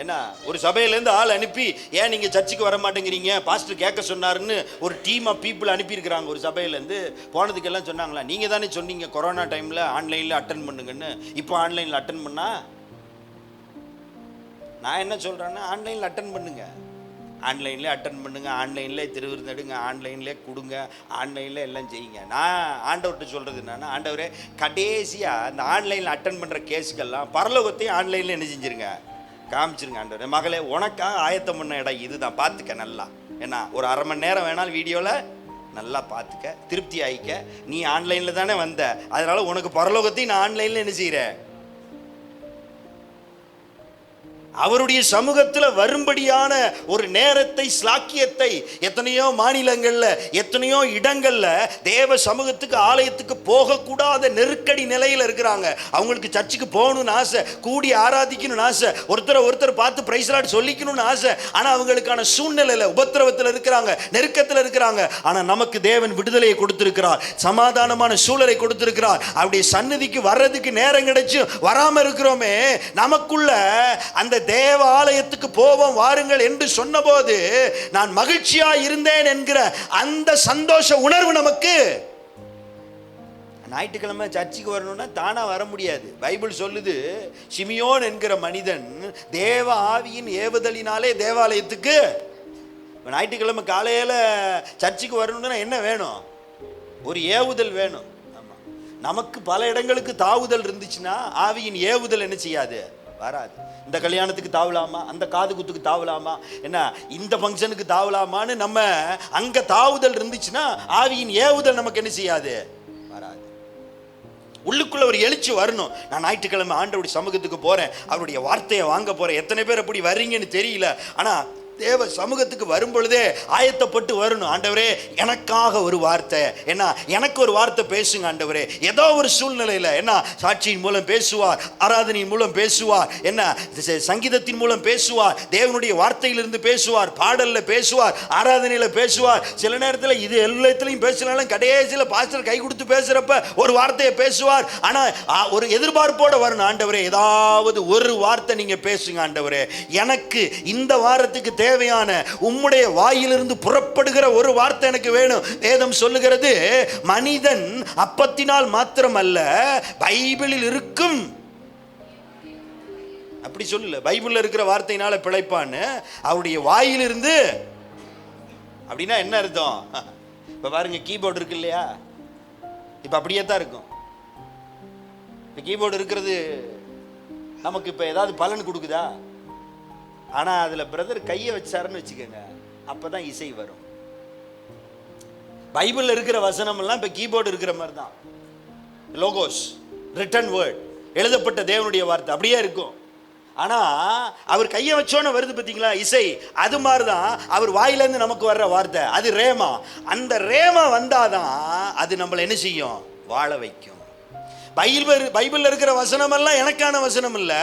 என்ன, ஒரு சபையிலேருந்து ஆள் அனுப்பி ஏன் நீங்கள் சர்ச்சுக்கு வர மாட்டேங்கிறீங்க, பாஸ்டர் கேட்க சொன்னாருன்னு ஒரு டீம் ஆஃப் பீப்புள் அனுப்பியிருக்கிறாங்க. ஒரு சபையிலேருந்து போனதுக்கெல்லாம் சொன்னாங்களா, நீங்கள் தானே சொன்னீங்க கொரோனா டைமில் ஆன்லைனில் அட்டன் பண்ணுங்கன்னு, இப்போ ஆன்லைனில் அட்டன் பண்ணா. நான் என்ன சொல்கிறேன்னா, ஆன்லைனில் அட்டன் பண்ணுங்க, ஆன்லைன்லேயே அட்டன் பண்ணுங்க, ஆன்லைன்லேயே திருவிருந்தெடுங்க, ஆன்லைன்லேயே கொடுங்க, ஆன்லைனில் எல்லாம் செய்யுங்க. நான் ஆண்டவர்கிட்ட சொல்கிறது என்னன்னா, ஆண்டவரே கடைசியாக இந்த ஆன்லைனில் அட்டன் பண்ணுற கேஸுக்கெல்லாம் பரலோகத்தையும் ஆன்லைனில் என்ன செஞ்சுருங்க, காமிச்சிருங்க. ஆண்டவரே மகளே உனக்காக ஆயத்தம் பண்ண இடம் இதுதான், பார்த்துக்க நல்லா. ஏன்னா ஒரு அரை மணி நேரம் வேணாலும் வீடியோவில் நல்லா பார்த்துக்க, திருப்தி ஆகிக்க. நீ ஆன்லைனில் தானே வந்த, அதனால் உனக்கு பரலோகத்தையும் நான் ஆன்லைனில் என்ன செய்கிறேன். அவருடைய சமூகத்தில் வரும்படியான ஒரு நேரத்தை, ஸ்லாக்கியத்தை எத்தனையோ மாநிலங்கள்ல, எத்தனையோ இடங்கள்ல தேவ சமூகத்துக்கு, ஆலயத்துக்கு போகக்கூடாத நெருக்கடி நிலையில் இருக்கிறாங்க. அவங்களுக்கு சர்ச்சுக்கு போகணும்னு ஆசை, கூடி ஆராதிக்கணும்னு ஆசை, ஒருத்தர் பார்த்து பிரைஸ் லார்ட் சொல்லிக்கணும்னு ஆசை. ஆனா அவங்களுக்கான சூழ்நிலையில உபத்திரவத்தில் இருக்கிறாங்க, நெருக்கத்தில் இருக்கிறாங்க. ஆனா நமக்கு தேவன் விடுதலையை கொடுத்திருக்கிறார், சமாதானமான சூழலை கொடுத்திருக்கிறார். அவருடைய சந்நிதிக்கு வர்றதுக்கு நேரம் கிடைச்சும் வராம இருக்கிறோமே, நமக்குள்ள அந்த தேவ ஆலயத்துக்கு போவோம் வாருங்கள் என்று சொன்னபோது நான் மகிழ்ச்சியா இருந்தேன் என்கிற அந்த சந்தோஷ உணர்வு நமக்கு. ஞாயிற்றுக்கிழமை சர்ச்சுக்கு வரணும்னா தானா வர முடியாது. பைபிள் சொல்லுது, சிமியோன் என்கிற மனிதன் தேவ ஆவியின் ஏவுதலினாலே தேவாலயத்துக்கு. ஞாயிற்றுக்கிழமை காலையில சர்ச்சுக்கு வரணும்னா என்ன வேணும், ஒரு ஏவுதல் வேணும். ஆமா, நமக்கு பல இடங்களுக்கு தாவுதல் இருந்துச்சுன்னா ஆவியின் ஏவுதல் என்ன செய்யாது, வராது. இந்த கல்யாணத்துக்கு தாவலாமா, அந்த காது குத்துக்கு தாவலாமா, என்ன இந்த ஃபங்க்ஷனுக்கு தாவலாமான்னு நம்ம அங்க தாவுதல் இருந்துச்சுன்னா ஆவியின் ஏவுதல் நமக்கு என்ன செய்யாது, வராது. உள்ளுக்குள்ள ஒரு எழுச்சி வரணும். நான் ஞாயிற்றுக்கிழமை ஆண்டவருடைய சமூகத்துக்கு போறேன், அவருடைய வார்த்தையை வாங்க போறேன். எத்தனை பேர் அப்படி வர்றீங்கன்னு தெரியல, ஆனா தேவ சமூகத்துக்கு வரும் பொழுதே ஆயத்தப்பட்டு வரணும். ஆண்டவரே எனக்காக ஒரு வார்த்தை, என்ன எனக்கு ஒரு வார்த்தை பேசுங்க ஆண்டவரே. ஏதோ ஒரு சூழ்நிலையில் என்ன சாட்சியின் மூலம் பேசுவார், ஆராதனையின் மூலம் பேசுவார், என்ன சங்கீதத்தின் மூலம் பேசுவார், தேவனுடைய வார்த்தையிலிருந்து பேசுவார், பாடல்ல பேசுவார், ஆராதனையில பேசுவார். சில நேரத்தில் இது எல்லாத்துலையும் பேசினாலும் கடைசியில் பாஸ்டர் கை கொடுத்து பேசுறப்ப ஒரு வார்த்தையை பேசுவார். ஆனா ஒரு எதிர்பார்ப்போட வரணும், ஆண்டவரே ஏதாவது ஒரு வார்த்தை நீங்க பேசுங்க ஆண்டவரே, எனக்கு இந்த வாரத்துக்கு தேவையான உம்முடைய வாயிலிருந்து புறப்படுகிற ஒரு வார்த்தை எனக்கு வேணும். வேதம் சொல்லுகிறது, மனிதன் அப்பத்தினால் மாத்திரமல்ல பைபிளில் இருக்கும், அப்படி சொல்லல, பைபிள்ல இருக்கிற வார்த்தையினால பிழைப்பான்னு, அவருடைய வாயிலிருந்து. அப்படின்னா என்ன அர்த்தம்? இப்ப பாருங்க, கீபோர்டு இருக்கு இல்லையா, இப்ப அப்படியே தான் இருக்கும். கீபோர்டு இருக்கிறது நமக்கு இப்ப ஏதாவது பலன் கொடுக்குதா? ஆனால் அதில் பிரதர் கையை வச்சாருன்னு வச்சுக்கோங்க, அப்போ தான் இசை வரும். பைபிளில் இருக்கிற வசனம் எல்லாம் இப்போ கீபோர்டு இருக்கிற மாதிரி தான். லோகோஸ், ரிட்டன் வேர்ட், எழுதப்பட்ட தேவனுடைய வார்த்தை அப்படியே இருக்கும். ஆனால் அவர் கையை வச்சோன்னு வருது பார்த்தீங்களா இசை, அது மாதிரி தான் அவர் வாயிலேருந்து நமக்கு வர்ற வார்த்தை, அது ரேமா. அந்த ரேமா வந்தாதான் அது நம்மளை என்ன செய்யும், வாழ வைக்கும். பைபிள்ல இருக்கிற வசனம் எல்லாம் எனக்கான வசனம் இல்லை,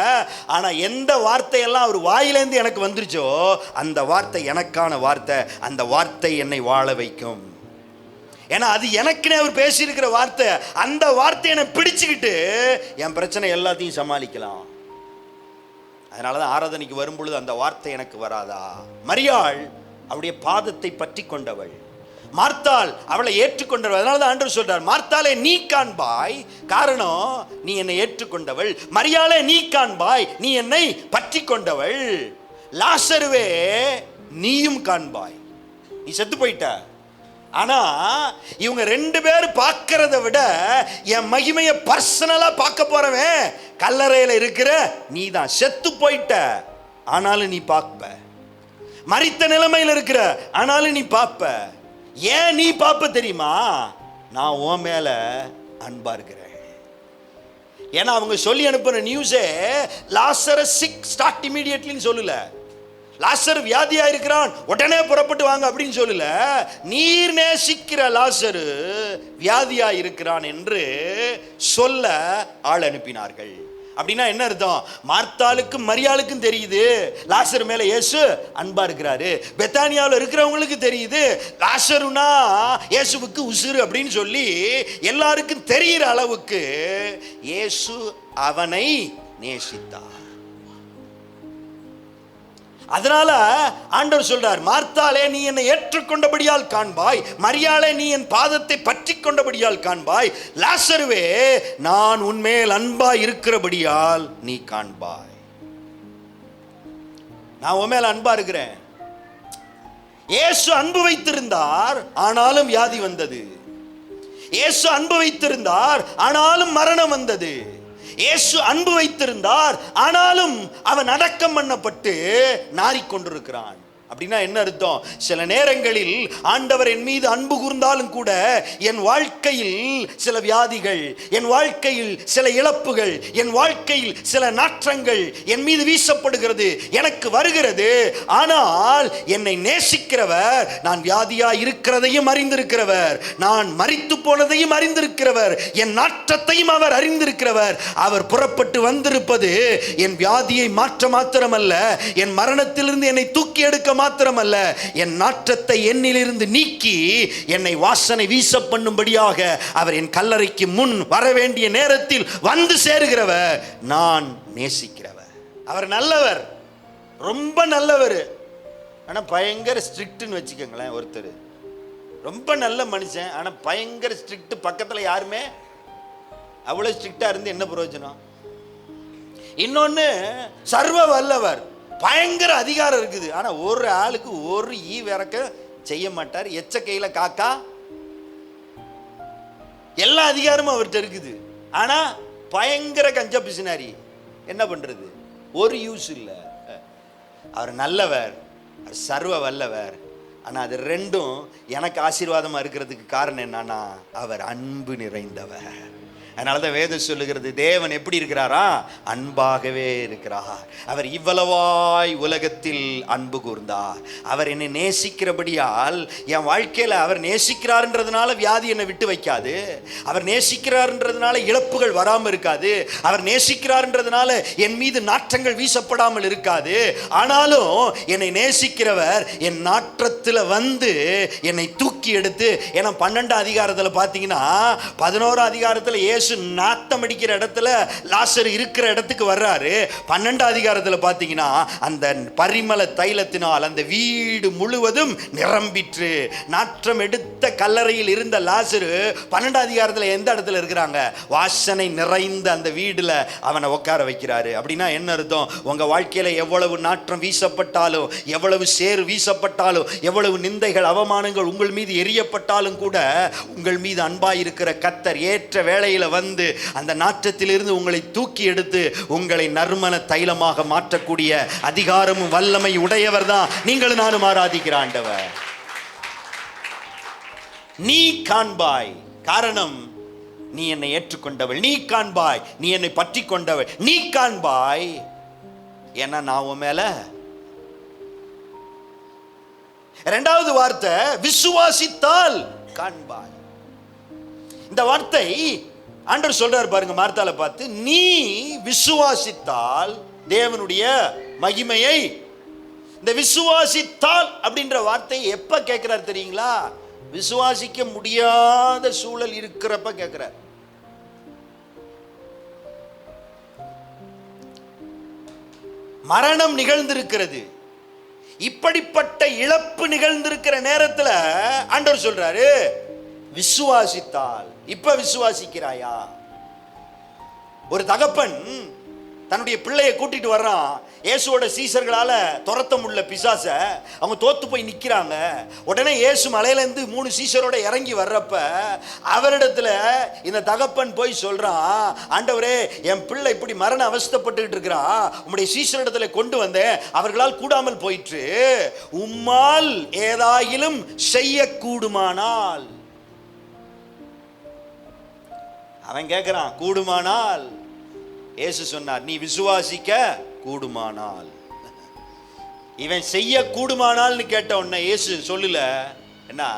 ஆனா எந்த வார்த்தையெல்லாம் அவர் வாயிலேருந்து எனக்கு வந்துருச்சோ அந்த வார்த்தை எனக்கான வார்த்தை, அந்த வார்த்தை என்னை வாழ வைக்கும். ஏன்னா அது எனக்குன்னே அவர் பேசியிருக்கிற வார்த்தை, அந்த வார்த்தையை என்னை பிடிச்சுக்கிட்டு என் பிரச்சனை எல்லாத்தையும் சமாளிக்கலாம். அதனாலதான் ஆராதனைக்கு வரும்பொழுது அந்த வார்த்தை எனக்கு வராதா? மரியாள் அவருடைய பாதத்தை பற்றி கொண்டவள், மார்த்தாள் அவளை ஏற்றுக்கொண்டவள். அதனாலதான் ஆண்டவர் சொல்றார், மார்த்தாளே நீ காண்பாய், காரணம் நீ என்னை ஏற்றுக்கொண்டவள். மரியாளே நீ காண்பாய், நீ என்னை பற்றி கொண்டவள். லாசருவே நீயும் காண்பாய், நீ செத்து போயிட்ட, ஆனா இவங்க 2 பேர் பார்க்கறத விட என் மகிமையை பர்சனலா பார்க்க போறவன் கல்லறையில இருக்கிற நீ தான். செத்து போயிட்ட ஆனாலும் நீ பார்ப்ப, மரித்த நிலைமையில் இருக்கிற ஆனாலும் நீ பார்ப்ப. ஏன் நீ பார்ப்ப தெரியுமா? நான் உன் மேல அன்பா இருக்கிறேன். ஏன்னா அவங்க சொல்லி அனுப்புன நியூஸே லாசரஸ் சிக் ஸ்டார்ட் இமிடியட்லின்னு சொல்லல. லாசர் வியாதியா இருக்கிறான் உடனே புறப்பட்டு வாங்க அப்படின்னு சொல்லல. நீர் நேசிக்கிற லாசரு வியாதியா இருக்கிறான் என்று சொல்ல ஆள் அனுப்பினார்கள். அப்படின்னா என்ன அர்த்தம்? மார்த்தாளுக்கும் மரியாளுக்கும் தெரியுது லாசர் மேல இயேசு அன்பா இருக்கிறாரு. பெத்தானியாவில் இருக்கிறவங்களுக்கு தெரியுது லாசருனா இயேசுவுக்கு உசுறு அப்படின்னு சொல்லி எல்லாருக்கும் தெரிகிற அளவுக்கு இயேசு அவனை நேசித்தார். அதனால ஆண்டவர் சொல்றார், மார்த்தாளே நீ என்னை ஏற்றுக்கொண்டபடியால் காண்பாய், மரியாளே நீ என் பாதத்தை பற்றி கொண்டபடியால் காண்பாய், லாசருவே நான் உன்மேல் அன்பா இருக்கிறபடியால் நீ காண்பாய். நான் உன் மேல் அன்பா இருக்கிறேன். இயேசு அன்பு வைத்திருந்தார் ஆனாலும் வியாதி வந்தது. இயேசு அன்பு வைத்திருந்தார் ஆனாலும் மரணம் வந்தது. இயேசு அன்பு வைத்திருந்தார் ஆனாலும் அவன் அடக்கம் பண்ணப்பட்டு நாறிக்கொண்டிருக்கிறான். அப்படின்னா என்ன அர்த்தம்? சில நேரங்களில் ஆண்டவர் என் மீது அன்பு கூர்ந்தாலும் கூட என் வாழ்க்கையில் சில வியாதிகள், என் வாழ்க்கையில் சில இழப்புகள், என் வாழ்க்கையில் சில நாற்றங்கள் என் மீது வீசப்படுகிறது, எனக்கு வருகிறது. ஆனால் என்னை நேசிக்கிறவர், நான் வியாதியா இருக்கிறதையும் அறிந்திருக்கிறவர், நான் மரித்து போனதையும் அறிந்திருக்கிறவர், என் நாற்றத்தையும் அவர் அறிந்திருக்கிறவர். அவர் புறப்பட்டு வந்திருப்பது என் வியாதியை மாற்ற மாத்திரமல்ல, என் மரணத்திலிருந்து என்னை தூக்கி எடுக்க மாத்திரமல்ல, என் நாற்றத்தை என்னிலிருந்து நீக்கி என்னை வாசனை வீச பண்ணும்படியாக அவர் என் கல்லறைக்கு முன் வர வேண்டிய நேரத்தில் வந்து சேருகிறவர். நான் நேசிக்கிறவர். அவர் நல்லவர், ரொம்ப நல்லவர். ஆனா பயங்கர ஸ்ட்ரிக்ட்னு வச்சுக்கோங்களேன். ஒருத்தர் ரொம்ப நல்ல மனுஷன், ஆனா பயங்கர ஸ்ட்ரிக்ட். பக்கத்துல யாருமே அவ்வளவு ஸ்ட்ரிக்டா இருந்து என்ன பிரயோஜனம்? இன்னொன்னு சர்வ வல்லவர், பயங்கர அதிகாரம் இருக்குது, ஆனா ஒரு ஆளுக்கு ஒரு வேறக்க செய்ய மாட்டார். எச்ச கையில காக்கா, எல்லா அதிகாரமும் அவர்கிட்ட இருக்குது, ஆனா பயங்கர கஞ்ச பிசினாரி. என்ன பண்றது? ஒரு யூஸ் இல்லை. அவர் நல்லவர், சர்வ வல்லவர். ஆனா அது ரெண்டும் எனக்கு ஆசீர்வாதமா இருக்கிறதுக்கு காரணம் என்னன்னா அவர் அன்பு நிறைந்தவர். அதனாலதான் வேதம் சொல்லுகிறது, தேவன் எப்படி இருக்கிறாரா? அன்பாகவே இருக்கிறார். அவர் இவ்வளவாய் உலகத்தில் அன்பு கூர்ந்தார். அவர் என்னை நேசிக்கிறபடியால் என் வாழ்க்கையில அவர் நேசிக்கிறார்ன்றதுனால வியாதி என்னை விட்டு வைக்காது. அவர் நேசிக்கிறார்ன்றதுனால இழப்புகள் வராமல் இருக்காது. அவர் நேசிக்கிறார்ன்றதுனால என் மீது நாற்றங்கள் வீசப்படாமல் இருக்காது. ஆனாலும் என்னை நேசிக்கிறவர் என் நாற்றத்தில் வந்து என்னை தூக்கி எடுத்து, ஏன்னா 12 அதிகாரத்தில் பார்த்தீங்கன்னா 11 அதிகாரத்தில் இயேசு நாத்தம் அடிக்கிற இடத்துல லாசர் இருக்கிற இடத்துக்கு வர்றாரு. 12 அதிகாரத்தில் பார்த்தீங்கன்னா அந்த பரிமள தைலத்தினால் அந்த வீடு முழுவதும் நிரம்பிற்று. நாற்றம் எடுத்த கல்லறையில் இருந்த லாசரு 12 அதிகாரத்தில் எந்த இடத்துல இருக்கிறாங்க? வாசனை நிறைந்த அந்த வீடுல அவனை உட்கார வைக்கிறாரு. அப்படின்னா என்ன அர்த்தம்? உங்க வாழ்க்கையில எவ்வளவு நாற்றம் வீசப்பட்டாலும், எவ்வளவு சேறு வீசப்பட்டாலும், எவ்வளவு நிந்தைகள் அவமானங்கள் உங்கள் மீது எரியப்பட்டாலும் கூட உங்கள் மீது அன்பாயிருக்கிற கர்த்தர் ஏற்ற வேளையில வந்து அந்த நாற்றத்திலிருந்து உங்களை தூக்கி எடுத்து உங்களை நறுமண தைலமாக மாற்றக்கூடிய அதிகாரமும் வல்லமை உடையவர் தான் நீங்களும் நானும் ஆராதிக்கிற ஆண்டவர். நீ காண்பாய், காரணம் நீ என்னை ஏற்றுக்கொண்டவள். நீ காண்பாய், நீ என்னை பற்றி கொண்டவள். நீ காண்பாய், ஏன்னா நான் உன் மேல. இரண்டாவது வார்த்தை விசுவாசித்தால் காண்பாய். இந்த வார்த்தை ஆண்டவர் சொல்றார் பாருங்க, மார்த்தாளை பார்த்து, நீ விசுவாசித்தால் தேவனுடைய மகிமையை. இந்த விசுவாசித்தால் அப்படின்ற வார்த்தையை எப்ப கேட்கிறார் தெரியுங்களா? விசுவாசிக்க முடியாத சூழல் இருக்கிறப்ப கேட்கிறார். மரணம் நிகழ்ந்திருக்கிறது, இப்படிப்பட்ட இழப்பு நிகழ்ந்திருக்கிற நேரத்தில் ஆண்டவர் சொல்றாரு விசுவாசித்தால். இப்ப விசுவாசிக்கிறாயா? ஒரு தகப்பன் தன்னுடைய பிள்ளையை கூட்டிட்டு வர்றான். இயேசுவோட சீசர்களால துரத்த முடியல பிசாச, அவங்க தோத்து போய் நிக்கிறாங்க. உடனே இயேசு மலையிலேருந்து 3 சீசரோட இறங்கி வர்றப்ப அவரிடத்துல இந்த தகப்பன் போய் சொல்றான், ஆண்டவரே என் பிள்ளை இப்படி மரண அவஸ்தைப்பட்டுக்கிட்டு இருக்கிறான், உம்முடைய சீசரிடத்துல கொண்டு வந்தேன், அவர்களால் கூடாமல் போயிற்று, உம்மால் ஏதாயிலும் செய்யக்கூடுமானால். அவன் கேட்கிறான் கூடுமானால். இயேசு சொன்னார், நீ விசுவாசிக்க கூடுமானால். இவன் செய்ய கூடுமானால்னு கேட்ட உடனே இயேசு சொல்லல, என்ன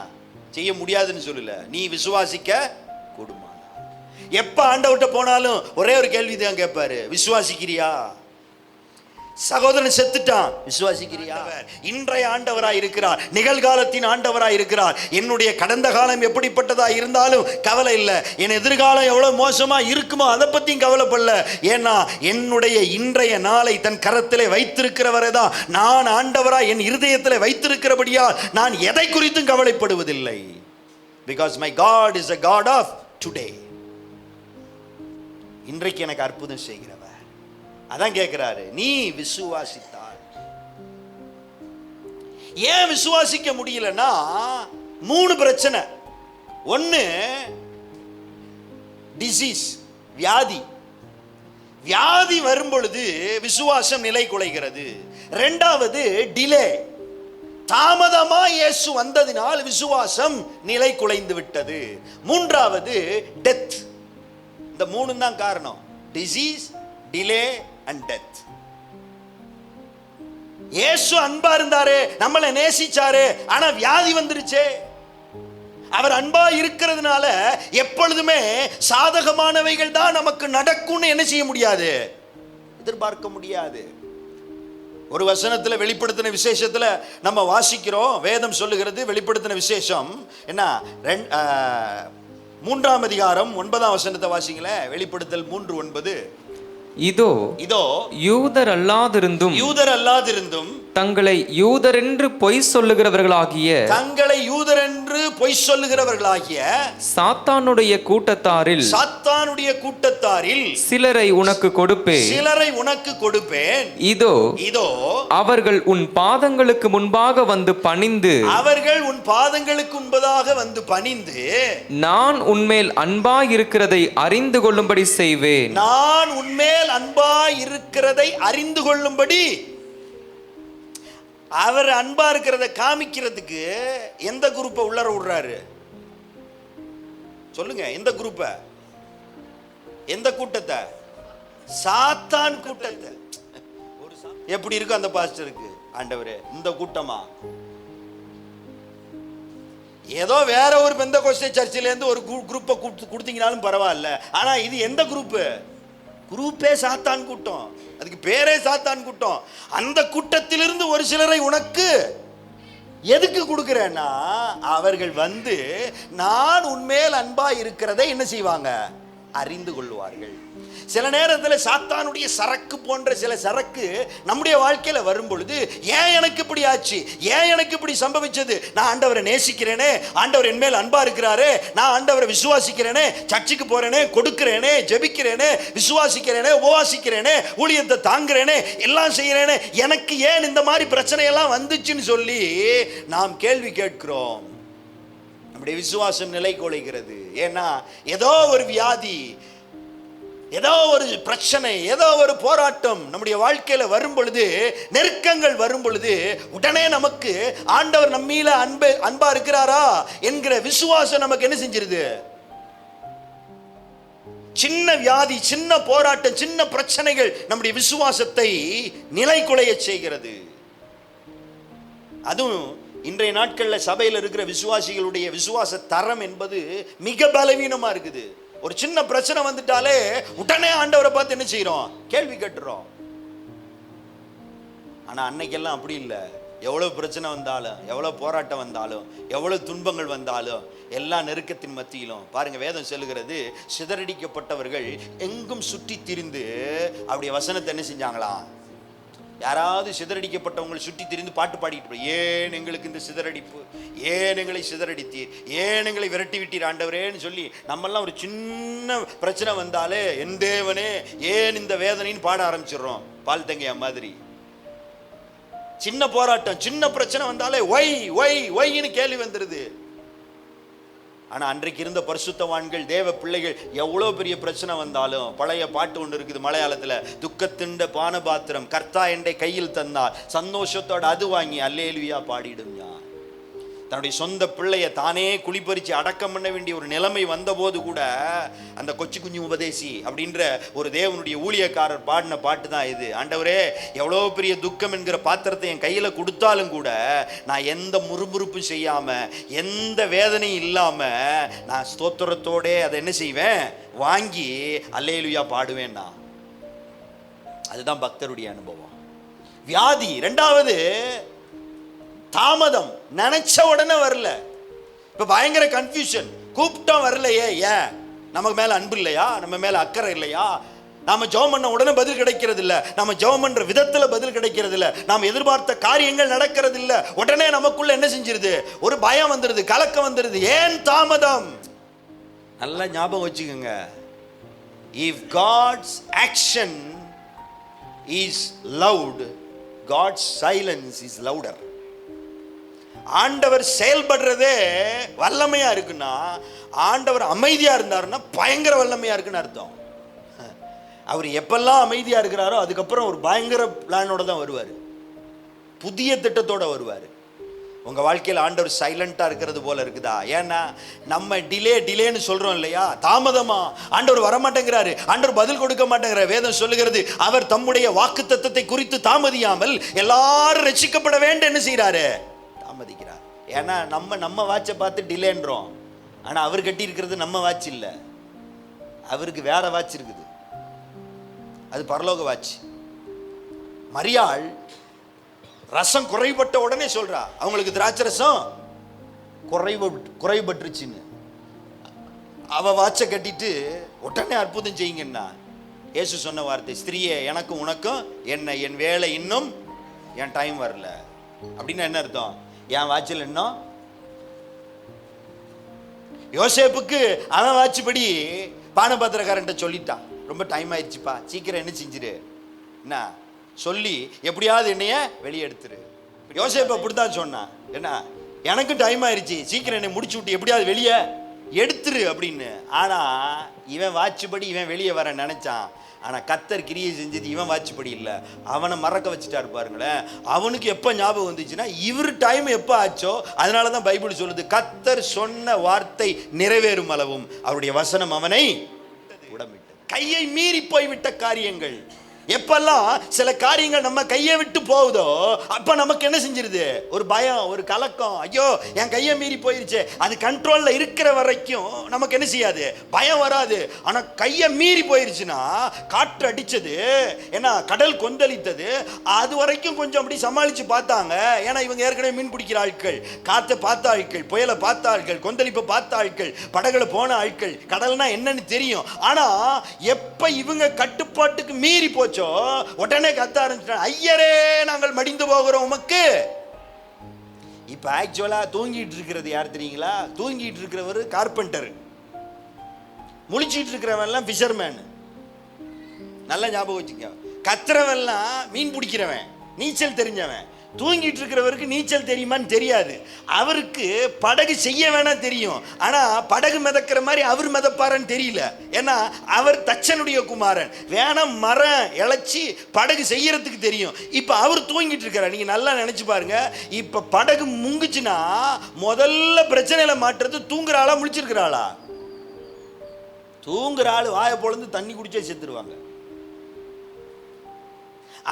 செய்ய முடியாதுன்னு சொல்லல, நீ விசுவாசிக்க கூடுமானால். எப்ப ஆண்டவர்கிட்ட போனாலும் ஒரே ஒரு கேள்வி தான் கேட்பாரு, விசுவாசிக்கிறியா? சகோதரன் செத்துட்டான், விசுவாசிக்கிறியா? இன்றைய ஆண்டவராய் இருக்கிறார், நிகழ்காலத்தின் ஆண்டவராய் இருக்கிறார். என்னுடைய கடந்த காலம் எப்படிப்பட்டதா இருந்தாலும் கவலை இல்லை, என் எதிர்காலம் எவ்வளவு மோசமா இருக்குமோ அதை பத்தியும் கவலைப்படல. ஏன்னா என்னுடைய இன்றைய நாளை தன் கரத்திலே வைத்திருக்கிறவரை தான் நான் ஆண்டவராய் என் இருதயத்திலே வைத்திருக்கிறபடியா நான் எதை குறித்தும் கவலைப்படுவதில்லை. Because my God is a God of today. இன்றைக்கு எனக்கு அற்புதம் செய்கிறவர். அதான் கேட்கிறாரு, நீ விசுவாசித்தால். ஏன் விசுவாசிக்க முடியலன்னா 3 பிரச்சனை. ஒன்னு டிசீஸ், வியாதி. வியாதி வரும் பொழுது விசுவாசம் நிலை குலைகிறது. 2வது டிலே, தாமதமா இயேசு வந்ததினால் விசுவாசம் நிலை குலைந்து விட்டது. 3வது டெத். இந்த 3 தான் காரணம், டிசீஸ், டிலே and death. இயேசு அன்பா இருந்தாரு, நம்மளை நேசிச்சாரு, ஆனா வியாதி வந்துருச்சே. அவர் அன்பா இருக்கிறதுனால எப்பொழுதுமே சாதகமானவைகள் தான் நமக்கு நடக்கும்னு என்ன செய்ய முடியாது, எதிர்பார்க்க முடியாது. ஒரு வசனத்துல வெளிப்படுத்தின விசேஷத்துல நம்ம வாசிக்கிறோம், வேதம் சொல்லுகிறது, வெளிப்படுத்தின விசேஷம் என்ன, 3ஆம் அதிகாரம் 9ஆம் வசனத்தை வாசிங்களே. வெளிப்படுத்தல் 3:9. இதோ யூதர் அல்லாதிருந்தும் தங்களை யூதர் என்று பொய் சொல்லுகிறவர்களாகிய சாத்தானுடைய கூட்டத்தாரில் சிலரை உனக்கு கொடுப்பேன். இதோ அவர்கள் உன் பாதங்களுக்கு முன்பாக வந்து பணிந்து நான் உன்மேல் அன்பாய் இருக்கிறதை அறிந்து கொள்ளும்படி செய்வேன். அன்பாய் இருக்கிறதை அறிந்து கொள்ளும்படி. அவர் அன்பா இருக்கிறத காமிக்கிறதுக்கு எந்த குரூப்பை உள்ளர விடுறாரு சொல்லுங்க? எந்த குரூப்பை, எந்த கூட்டத்தை? சாத்தான் கூட்டத்தை. எப்படி இருக்கு அந்த பாஸ்டருக்கு, ஆண்டவரே இந்த கூட்டமா? ஏதோ வேற ஒரு பெந்தகோஸ்தே சர்ச்சில இருந்து ஒரு குரூப்பை கொடுத்தீங்கனாலும் பரவாயில்ல, ஆனா இது எந்த குரூப்பு? குரூப்பே சாத்தான் கூட்டம், அதுக்கு பேரே சாத்தான் கூட்டம். அந்த கூட்டத்திலிருந்து ஒரு சிலரை உனக்கு எதுக்கு கொடுக்கிறேன்னா, அவர்கள் வந்து நான் உன்மேல் அன்பா இருக்கிறதை என்ன செய்வாங்க, அறிந்து கொள்வார்கள். சில நேரத்தில் சாத்தானுடைய சரக்கு போன்ற சில சரக்கு நம்முடைய வாழ்க்கையில வரும் பொழுது, ஏன் எனக்கு இப்படி ஆச்சு, ஏன் எனக்கு இப்படி சம்பவிச்சது, நான் ஆண்டவரை நேசிக்கிறேனே, ஆண்டவர் என் மேல் அன்பா இருக்கிறாரே, நான் ஆண்டவரை விசுவாசிக்கிறேனே, சர்ச்சுக்கு போறேனே, கொடுக்கிறேனே, ஜெபிக்கிறேனே, விசுவாசிக்கிறேனே, உபவாசிக்கிறேனே, ஊழியத்தை தாங்குறேனே, எல்லாம் செய்யறேனே, எனக்கு ஏன் இந்த மாதிரி பிரச்சனை எல்லாம் வந்துச்சுன்னு சொல்லி நாம் கேள்வி கேட்கிறோம். நம்முடைய விசுவாசம் நிலை குலைகிறது. ஏன்னா ஏதோ ஒரு வியாதி, ஏதோ ஒரு பிரச்சனை, ஏதோ ஒரு போராட்டம் நம்முடைய வாழ்க்கையில வரும் பொழுது, நெருக்கங்கள் வரும் பொழுது, உடனே நமக்கு ஆண்டவர் நம்மீல அன்பா இருக்கிறாரா என்கிற விசுவாசம் நமக்கு என்ன செஞ்சிருது? சின்ன வியாதி, சின்ன போராட்டம், சின்ன பிரச்சனைகள் நம்முடைய விசுவாசத்தை நிலை குலைய செய்கிறது. அதுவும் இன்றைய நாட்கள்ல சபையில் இருக்கிற விசுவாசிகளுடைய விசுவாச தரம் என்பது மிக பலவீனமா இருக்குது. ஒரு சின்ன பிரச்சனை வந்துட்டாலே உடனே ஆண்டவரை பார்த்து என்ன செய்யறோம், கேள்வி கேட்டுறோம். ஆனா அன்னைக்கெல்லாம் அப்படி இல்லை. எவ்வளவு பிரச்சனை வந்தாலும், எவ்வளவு போராட்டம் வந்தாலும், எவ்வளவு துன்பங்கள் வந்தாலும், எல்லா நெருக்கத்தின் மத்தியிலும் பாருங்க, வேதம் சொல்லுகிறது, சிதறடிக்கப்பட்டவர்கள் எங்கும் சுற்றி திரிந்து அவருடைய வசனத்தை என்ன செஞ்சாங்களாம், யாராவது சிதறடிக்கப்பட்டவங்களை சுற்றி திரிந்து பாட்டு பாடிக்கிட்டு ஏன் எங்களுக்கு இந்த சிதறடிப்பு, ஏன் எங்களை சிதறடித்தீர், ஏன் எங்களை விரட்டி விட்டீர் ஆண்டவரேன்னு சொல்லி நம்மெல்லாம் ஒரு சின்ன பிரச்சனை வந்தாலே என் தேவனே ஏன் இந்த வேதனைன்னு பாட ஆரம்பிச்சிடுறோம். பால் தங்கையா மாதிரி சின்ன போராட்டம், சின்ன பிரச்சனை வந்தாலே ஒய் ஒய் ஒய்ன்னு கேள்வி வந்துடுது. ஆனா அன்றைக்கு இருந்த பரிசுத்தவான்கள், தேவ பிள்ளைகள், எவ்வளவு பெரிய பிரச்சனை வந்தாலும், பழைய பாட்டு ஒன்று இருக்குது மலையாளத்துல, துக்கத்திண்ட பானபாத்திரம் கர்த்தா என்ற கையில் தந்தார், சந்தோஷத்தோட அது வாங்கி அல்லேலுயா பாடிடும் ஞான். தன்னுடைய சொந்த பிள்ளைய தானே குளிப்பறிச்சு அடக்கம் பண்ண வேண்டிய ஒரு நிலைமை வந்தபோது கூட அந்த கொச்சி குஞ்சு உபதேசி அப்படின்ற ஒரு தேவனுடைய ஊழியக்காரர் பாடின பாட்டு தான் இது. ஆண்டவரே, எவ்வளோ பெரிய துக்கம் என்கிற பாத்திரத்தை என் கையில் கொடுத்தாலும் கூட நான் எந்த முறுமுறுப்பும் செய்யாம, எந்த வேதனையும் இல்லாம நான் ஸ்தோத்திரத்தோட அதை என்ன செய்வேன், வாங்கி அல்லேலுயா பாடுவேன்னா. அதுதான் பக்தருடைய அனுபவம். வியாதி ரெண்டாவது, தாமதம், நினைச்ச உடனே வரல. இப்ப பயங்கர கன்ஃபியூஷன், கூப்பிட்டா வரலையே, ஏன் நமக்கு மேல அன்பு இல்லையா, நம்ம மேல அக்கறை இல்லையா, நாம ஜெபம் பண்ண உடனே பதில் கிடைக்கிறது இல்ல, நம்ம ஜெபம் பண்ற விதத்துல பதில் கிடைக்கிறது இல்ல, நாம் எதிர்பார்த்த காரியங்கள் நடக்கிறது இல்ல, உடனே நமக்குள்ள என்ன செஞ்சிருது, ஒரு பயம் வந்துருது, கலக்கம் வந்துருது. ஏன் தாமதம்? நல்லா ஞாபகம் வச்சுக்கோங்க, if God's action is loud, God's silence is louder. ஆண்டவர் செயல்படுறதே வல்லமையா இருக்குன்னா, ஆண்டவர் அமைதியா இருந்தாருன்னா பயங்கர வல்லமையா இருக்குன்னு அர்த்தம். அவர் எப்பெல்லாம் அமைதியா இருக்கிறாரோ அதுக்கப்புறம் ஒரு பயங்கர பிளானோட தான் வருவார், புதிய திட்டத்தோட வருவார். உங்க வாழ்க்கையில் ஆண்டவர் சைலண்டா இருக்கிறது போல இருக்குதா? ஏன்னா நம்ம டிலேன்னு சொல்றோம் இல்லையா, தாமதமா ஆண்டவர் வரமாட்டேங்கிறாரு, ஆண்டவர் பதில் கொடுக்க மாட்டேங்கிறார். வேதம் சொல்லுகிறது, அவர் தம்முடைய வாக்கு தத்தத்தை குறித்து தாமதியாமல் எல்லாரும் ரட்சிக்கப்பட வேண்டும் என்ன செய்யறாரு, தாமதிக்கிறார். ஏன்னா நம்ம வாட்சை பார்த்து டிலேன்றோம், ஆனா அவர் கட்டி இருக்கிறது நம்ம வாட்ச் இல்ல, அவருக்கு வேற வாட்ச் இருக்குது, அது பரலோக வாட்ச். மரியாள் ரசம் குறைபட்ட உடனே சொல்றா, அவங்களுக்கு திராட்சை ரசம் குறைபட்டுருச்சுன்னு. அவ வாட்சை கட்டிட்டு உடனே அற்புதம் செய்யுங்கன்னா, இயேசு சொன்ன வார்த்தை, ஸ்திரீயே எனக்கும் உனக்கும் என்ன, என் வேலை இன்னும், என் டைம் வரல. அப்படின்னா என்ன அர்த்தம்? என் வாட்சில் இன்னும். யோசேப்புக்கு அவன் வாட்சிப்படி பானபாத்திரக்காரன்ட்ட சொல்லிட்டான், ரொம்ப டைம் ஆயிடுச்சுப்பா, சீக்கிரம் என்ன செஞ்சிரு என்ன சொல்லி எப்படியாவது என்னைய வெளியே எடுத்துரு. யோசேப்பு அப்படித்தான் சொன்னான், என்ன எனக்கு டைம் ஆயிடுச்சு, சீக்கிரம் என்னை முடிச்சு விட்டு எப்படியாவது வெளியே எடுத்துரு அப்படின்னு. ஆனா இவன் வாட்சிப்படி இவன் வெளியே வர நினைச்சான், ஆனா கர்த்தர் கிரியை செஞ்சது இவன் வாட்சிப்படி இல்லை, அவனை மறக்க வச்சுட்டாரு பாருங்களேன். அவனுக்கு எப்ப ஞாபகம் வந்துச்சுன்னா, இவர் டைம் எப்ப ஆச்சோ, அதனாலதான் பைபிள் சொல்லுது, கர்த்தர் சொன்ன வார்த்தை நிறைவேறும் அளவும் அவருடைய வசனம் அவனை உடம்பிட்டது. கையை மீறி போய்விட்ட காரியங்கள், எப்பெல்லாம் சில காரியங்கள் நம்ம கையை விட்டு போகுதோ அப்ப நமக்கு என்ன செஞ்சிருது, ஒரு பயம், ஒரு கலக்கம், ஐயோ என் கையை மீறி போயிருச்சு. அது கண்ட்ரோல்ல இருக்கிற வரைக்கும் நமக்கு என்ன செய்யாது, பயம் வராது. ஆனா கையை மீறி போயிருச்சுன்னா, காற்று அடிச்சது, ஏன்னா கடல் கொந்தளித்தது, அது வரைக்கும் கொஞ்சம் அப்படி சமாளிச்சு பார்த்தாங்க. ஏன்னா இவங்க ஏற்கனவே மீன் பிடிக்கிற ஆட்கள், காற்றை பார்த்த ஆட்கள், புயலை பார்த்த ஆட்கள், கொந்தளிப்பை பார்த்த ஆட்கள், படகுல போன ஆட்கள், கடல்னா என்னன்னு தெரியும். ஆனா எப்ப இவங்க கட்டுப்பாட்டுக்கு மீறி போச்சு, உடனே கத்த ஆரம்பிச்சிட்டாங்க, ஐயரே நாங்கள் மடிந்து போகிறோம் உமக்கு. இப்ப ஆக்சுவலா தூங்கிட்டு இருக்கிறது யார் தெரியுங்களா? தூங்கிட்டு இருக்கிறவர் கார்பெண்டர், முழிச்சிட்டு இருக்கிறவன் ஃபிஷர்மேன். நல்ல ஞாபகம் வச்சுக்க, கத்துறவெல்லாம் மீன் பிடிக்கிறவன், நீச்சல் தெரிஞ்சவன். தூங்கிட்டு இருக்கிறவருக்கு நீச்சல் தெரியுமான்னு தெரியாது, அவருக்கு படகு செய்ய வேணா தெரியும், ஆனா படகு மிதக்கிற மாதிரி அவர் மிதப்பாருன்னு தெரியல. ஏன்னா அவர் தச்சனுடைய குமாரன், வேணா மரம் இழைச்சி படகு செய்யறதுக்கு தெரியும். இப்ப அவர் தூங்கிட்டு இருக்கிறார். நீங்க நல்லா நினைச்சு பாருங்க, இப்ப படகு முங்குச்சுன்னா முதல்ல பிரச்சனையில மாட்டுறது தூங்குற ஆளா முழிச்சிருக்கிற ஆளா? தூங்குற ஆள் வாயை பொழுது தண்ணி குடிச்சே செத்துருவாங்க.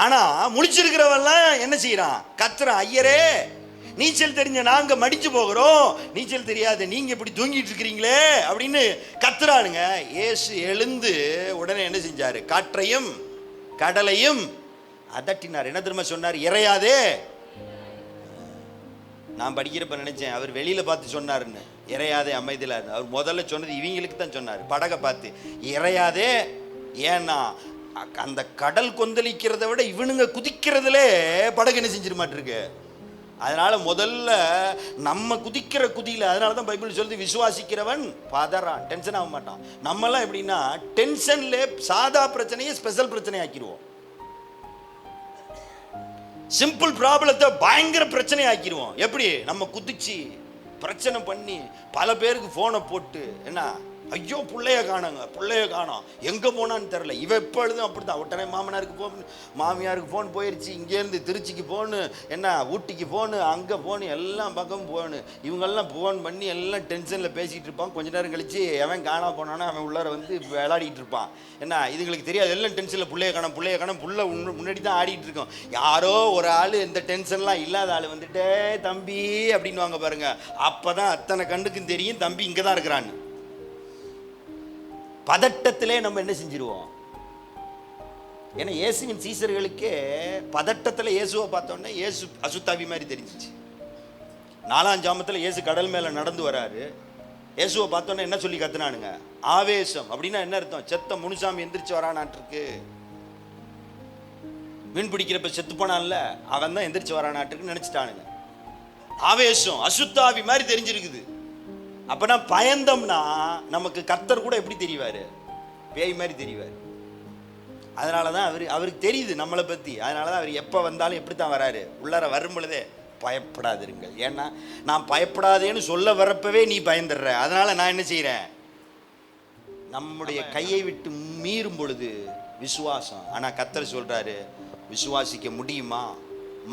ஆனா முழிச்சிருக்கிறவெல்லாம் என்ன செய்யறான், கத்துறான், ஐயரே நீச்சல் தெரிஞ்ச நாங்க மடிச்சு போகிறோம், நீச்சல் தெரியாது நீங்க இப்படி தூங்கிட்டு இருக்கிறீங்களே அப்படின்னு கத்துறானுங்க. இயேசு எழுந்து உடனே என்ன செஞ்சாரு, காற்றையும் கடலையும் அதட்டினார். என்ன தெரியுமா சொன்னார், இறையாதே. நான் படிக்கிறப்ப நினைச்சேன் அவர் வெளியில பார்த்து சொன்னாருன்னு, இறையாதே அமைதியில. அவர் முதல்ல சொன்னது இவங்களுக்கு தான் சொன்னார், படகை பார்த்து இறையாதே. ஏன்னா அந்த கடல் கொந்தளிக்கிறத விட இவனுங்க குதிக்கிறதுலே படகு என்ன செஞ்சிட மாட்டிருக்கு. அதனால முதல்ல நம்ம குதிக்கிற குதியில, அதனால தான் பைபிள் சொல்லுது விசுவாசிக்கிறவன் பதறான், டென்ஷன் ஆக மாட்டான். நம்மெல்லாம் எப்படின்னா டென்ஷன்ல சாதா பிரச்சனையை ஸ்பெஷல் பிரச்சனை ஆக்கிடுவோம். சிம்பிள் ப்ராப்ளத்தை பயங்கர பிரச்சனை ஆக்கிடுவோம். எப்படி? நம்ம குதிச்சு பிரச்சனை பண்ணி பல பேருக்கு ஃபோனை போட்டு, என்ன ஐயோ பிள்ளைய காணோம் எங்கே போனான்னு தெரில. இவ எப்பொழுதும் அப்படி தான். உடனே மாமனாருக்கு ஃபோன், மாமியாருக்கு ஃபோன் போயிடுச்சு, இங்கேருந்து திருச்சிக்கு ஃபோனு, என்ன ஊட்டிக்கு ஃபோனு, அங்கே ஃபோனு, எல்லாம் பக்கமும் ஃபோனு. இவங்கெல்லாம் ஃபோன் பண்ணி எல்லாம் டென்ஷனில் பேசிகிட்டு இருப்பான். கொஞ்ச நேரம் கழித்து அவன் காணா போனான்னா அவன் உள்ளார வந்து விளையாடிட்டு இருப்பான். என்ன இதுங்களுக்கு தெரியாது, எல்லாம் டென்ஷனில் பிள்ளைய காணோம் புள்ள முன்னாடி தான் ஆடிட்டு இருக்கோம். யாரோ ஒரு ஆள் இந்த டென்ஷன்லாம் இல்லாத ஆள் வந்துட்டே தம்பி அப்படின்னு வாங்க பாருங்க. அப்போ தான் அத்தனை கண்ணுக்கும் தெரியும் தம்பி இங்கே தான் இருக்கிறான்னு. பதட்டத்திலே நம்ம என்ன செஞ்சிருவோம். ஏன்னா இயேசுவின் சீசர்களுக்கே பதட்டத்தில் இயேசுவை பார்த்தோன்னே இயேசு அசுத்தாவி மாதிரி தெரிஞ்சிச்சு. 4ஆம் ஜாமத்தில் இயேசு கடல் மேலே நடந்து வராரு. இயேசுவை பார்த்தோன்னே என்ன சொல்லி கத்துனானுங்க? ஆவேசம். அப்படின்னா என்ன அர்த்தம்? செத்த முனுசாமி எந்திரிச்சு வரானாட்டிருக்கு. மீன் பிடிக்கிறப்ப செத்து போனான்ல அவன் தான் எந்திரிச்சு வரானாட்டிருக்குன்னு நினைச்சிட்டானுங்க. ஆவேசம் அசுத்தாவி மாதிரி தெரிஞ்சிருக்குது. அப்பனா பயந்தம்னா நமக்கு கர்த்தர் கூட எப்படி தெரிவாரு? பேய் மாதிரி தெரிவார். அதனால தான் அவருக்கு தெரியுது நம்மளை பற்றி. அதனால தான் அவர் எப்போ வந்தாலும் எப்படி தான் வராரு? உள்ளார வரும் பொழுதே பயப்படாதிருங்கள். ஏன்னா நான் பயப்படாதேன்னு சொல்ல வரப்பவே நீ பயந்துடுற. அதனால நான் என்ன செய்கிறேன்? நம்முடைய கையை விட்டு மீறும் பொழுது விசுவாசம். ஆனால் கர்த்தர் சொல்றாரு, விசுவாசிக்க முடியுமா?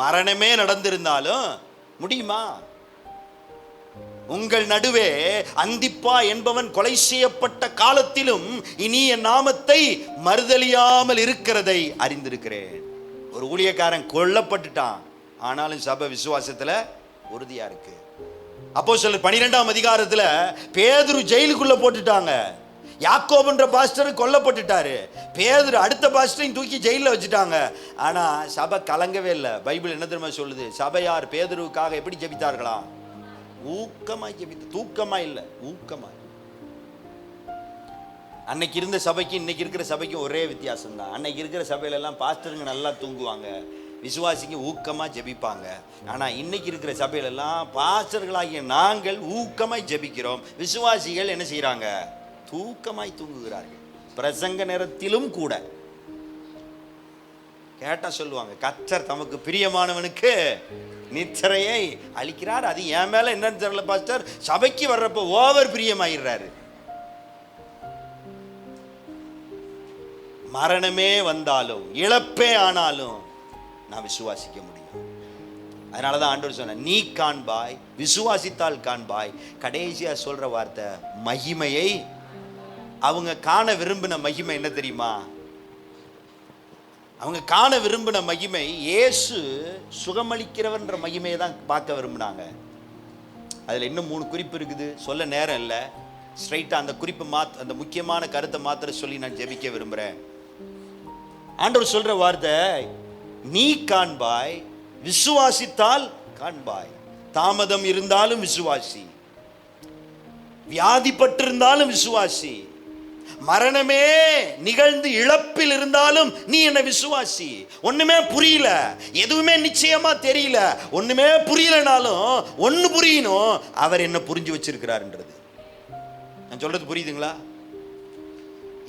மரணமே நடந்திருந்தாலும் முடியுமா? உங்கள் நடுவே அந்திப்பா என்பவன் கொலை செய்யப்பட்ட காலத்திலும் இனி என் நாமத்தை மறுதலியாமல் இருக்கிறதை அறிந்திருக்கிறேன். ஒரு ஊழியக்காரன் கொல்லப்பட்டுட்டான், ஆனாலும் சபை விசுவாசத்துல உறுதியா இருக்கு. அப்போஸ்தலர் 12ஆம் அதிகாரத்துல பேதுரு ஜெயிலுக்குள்ள போட்டுட்டாங்க. யாக்கோபுன்ற பாஸ்டர் கொல்லப்பட்டுட்டாரு. பேதுரு அடுத்த பாஸ்டரையும் தூக்கி ஜெயிலில் வச்சுட்டாங்க. ஆனா சபை கலங்கவே இல்லை. பைபிள் என்ன தெரியுமா சொல்லுது? சபையார் பேதுருவுக்காக எப்படி ஜெபித்தார்களா? ஊக்கமாய் ஜெபித்து. தூக்கமா இல்லை, ஊக்கமாய். அன்னைக்கு இருந்த சபைக்கு இன்னைக்கு இருக்கிற சபைக்கும் ஒரே வித்தியாசம் தான். அன்னைக்கு இருக்கிற சபையில எல்லாம் பாஸ்டருங்க நல்லா தூங்குவாங்க, விசுவாசிங்க ஊக்கமா ஜெபிப்பாங்க. ஆனா இன்னைக்கு இருக்கிற சபையில எல்லாம் பாஸ்டர்களாகிய நாங்கள் ஊக்கமாய் ஜெபிக்கிறோம், விசுவாசிகள் என்ன செய்யறாங்க? தூக்கமாய் தூங்குகிறார்கள். பிரசங்க நேரத்திலும் கூட கேட்டா சொல்லுவாங்க, கர்த்தர் தமக்கு பிரியமானவனுக்கு நித்திரையை அளிக்கிறார். அது என் மேல என்னன்னு தெரியல பாஸ்டர், சபைக்கு வர்றப்ப ஓவர் பிரியமாயிடுறாரு. மரணமே வந்தாலும் இழப்பே ஆனாலும் நான் விசுவாசிக்க முடியும். அதனாலதான் ஆண்டவர் சொன்ன, நீ காண்பாய், விசுவாசித்தால் காண்பாய். கடைசியா சொல்ற வார்த்தை மகிமையை. அவங்க காண விரும்பின மகிமை என்ன தெரியுமா? அவங்க காண விரும்பின மகிமை இயேசு சுகமளிக்கிறவன்ற மகிமையை தான் பார்க்க விரும்பினாங்க. அதில் இன்னும் 3 குறிப்பு இருக்குது, சொல்ல நேரம் இல்லை. ஸ்ட்ரைட்டாக அந்த குறிப்பை அந்த முக்கியமான கருத்தை மாத்திர சொல்லி நான் ஜெபிக்க விரும்புகிறேன். ஆண்டவர் சொல்ற வார்த்தை, நீ காண்பாய், விசுவாசித்தால் காண்பாய். தாமதம் இருந்தாலும் விசுவாசி, வியாதிப்பட்டிருந்தாலும் விசுவாசி, மரணமே நிகழ்ந்து இழப்பில் இருந்தாலும் நீ என்ன விசுவாசி. ஒண்ணுமே புரியல, எதுவுமே நிச்சயமா தெரியல, ஒண்ணுமே புரியலனாலும் ஒண்ணு புரியணும், அவர் என்ன புரிஞ்சு வச்சிருக்கிறார்ன்றது. நான் சொல்றது புரியுதுங்களா?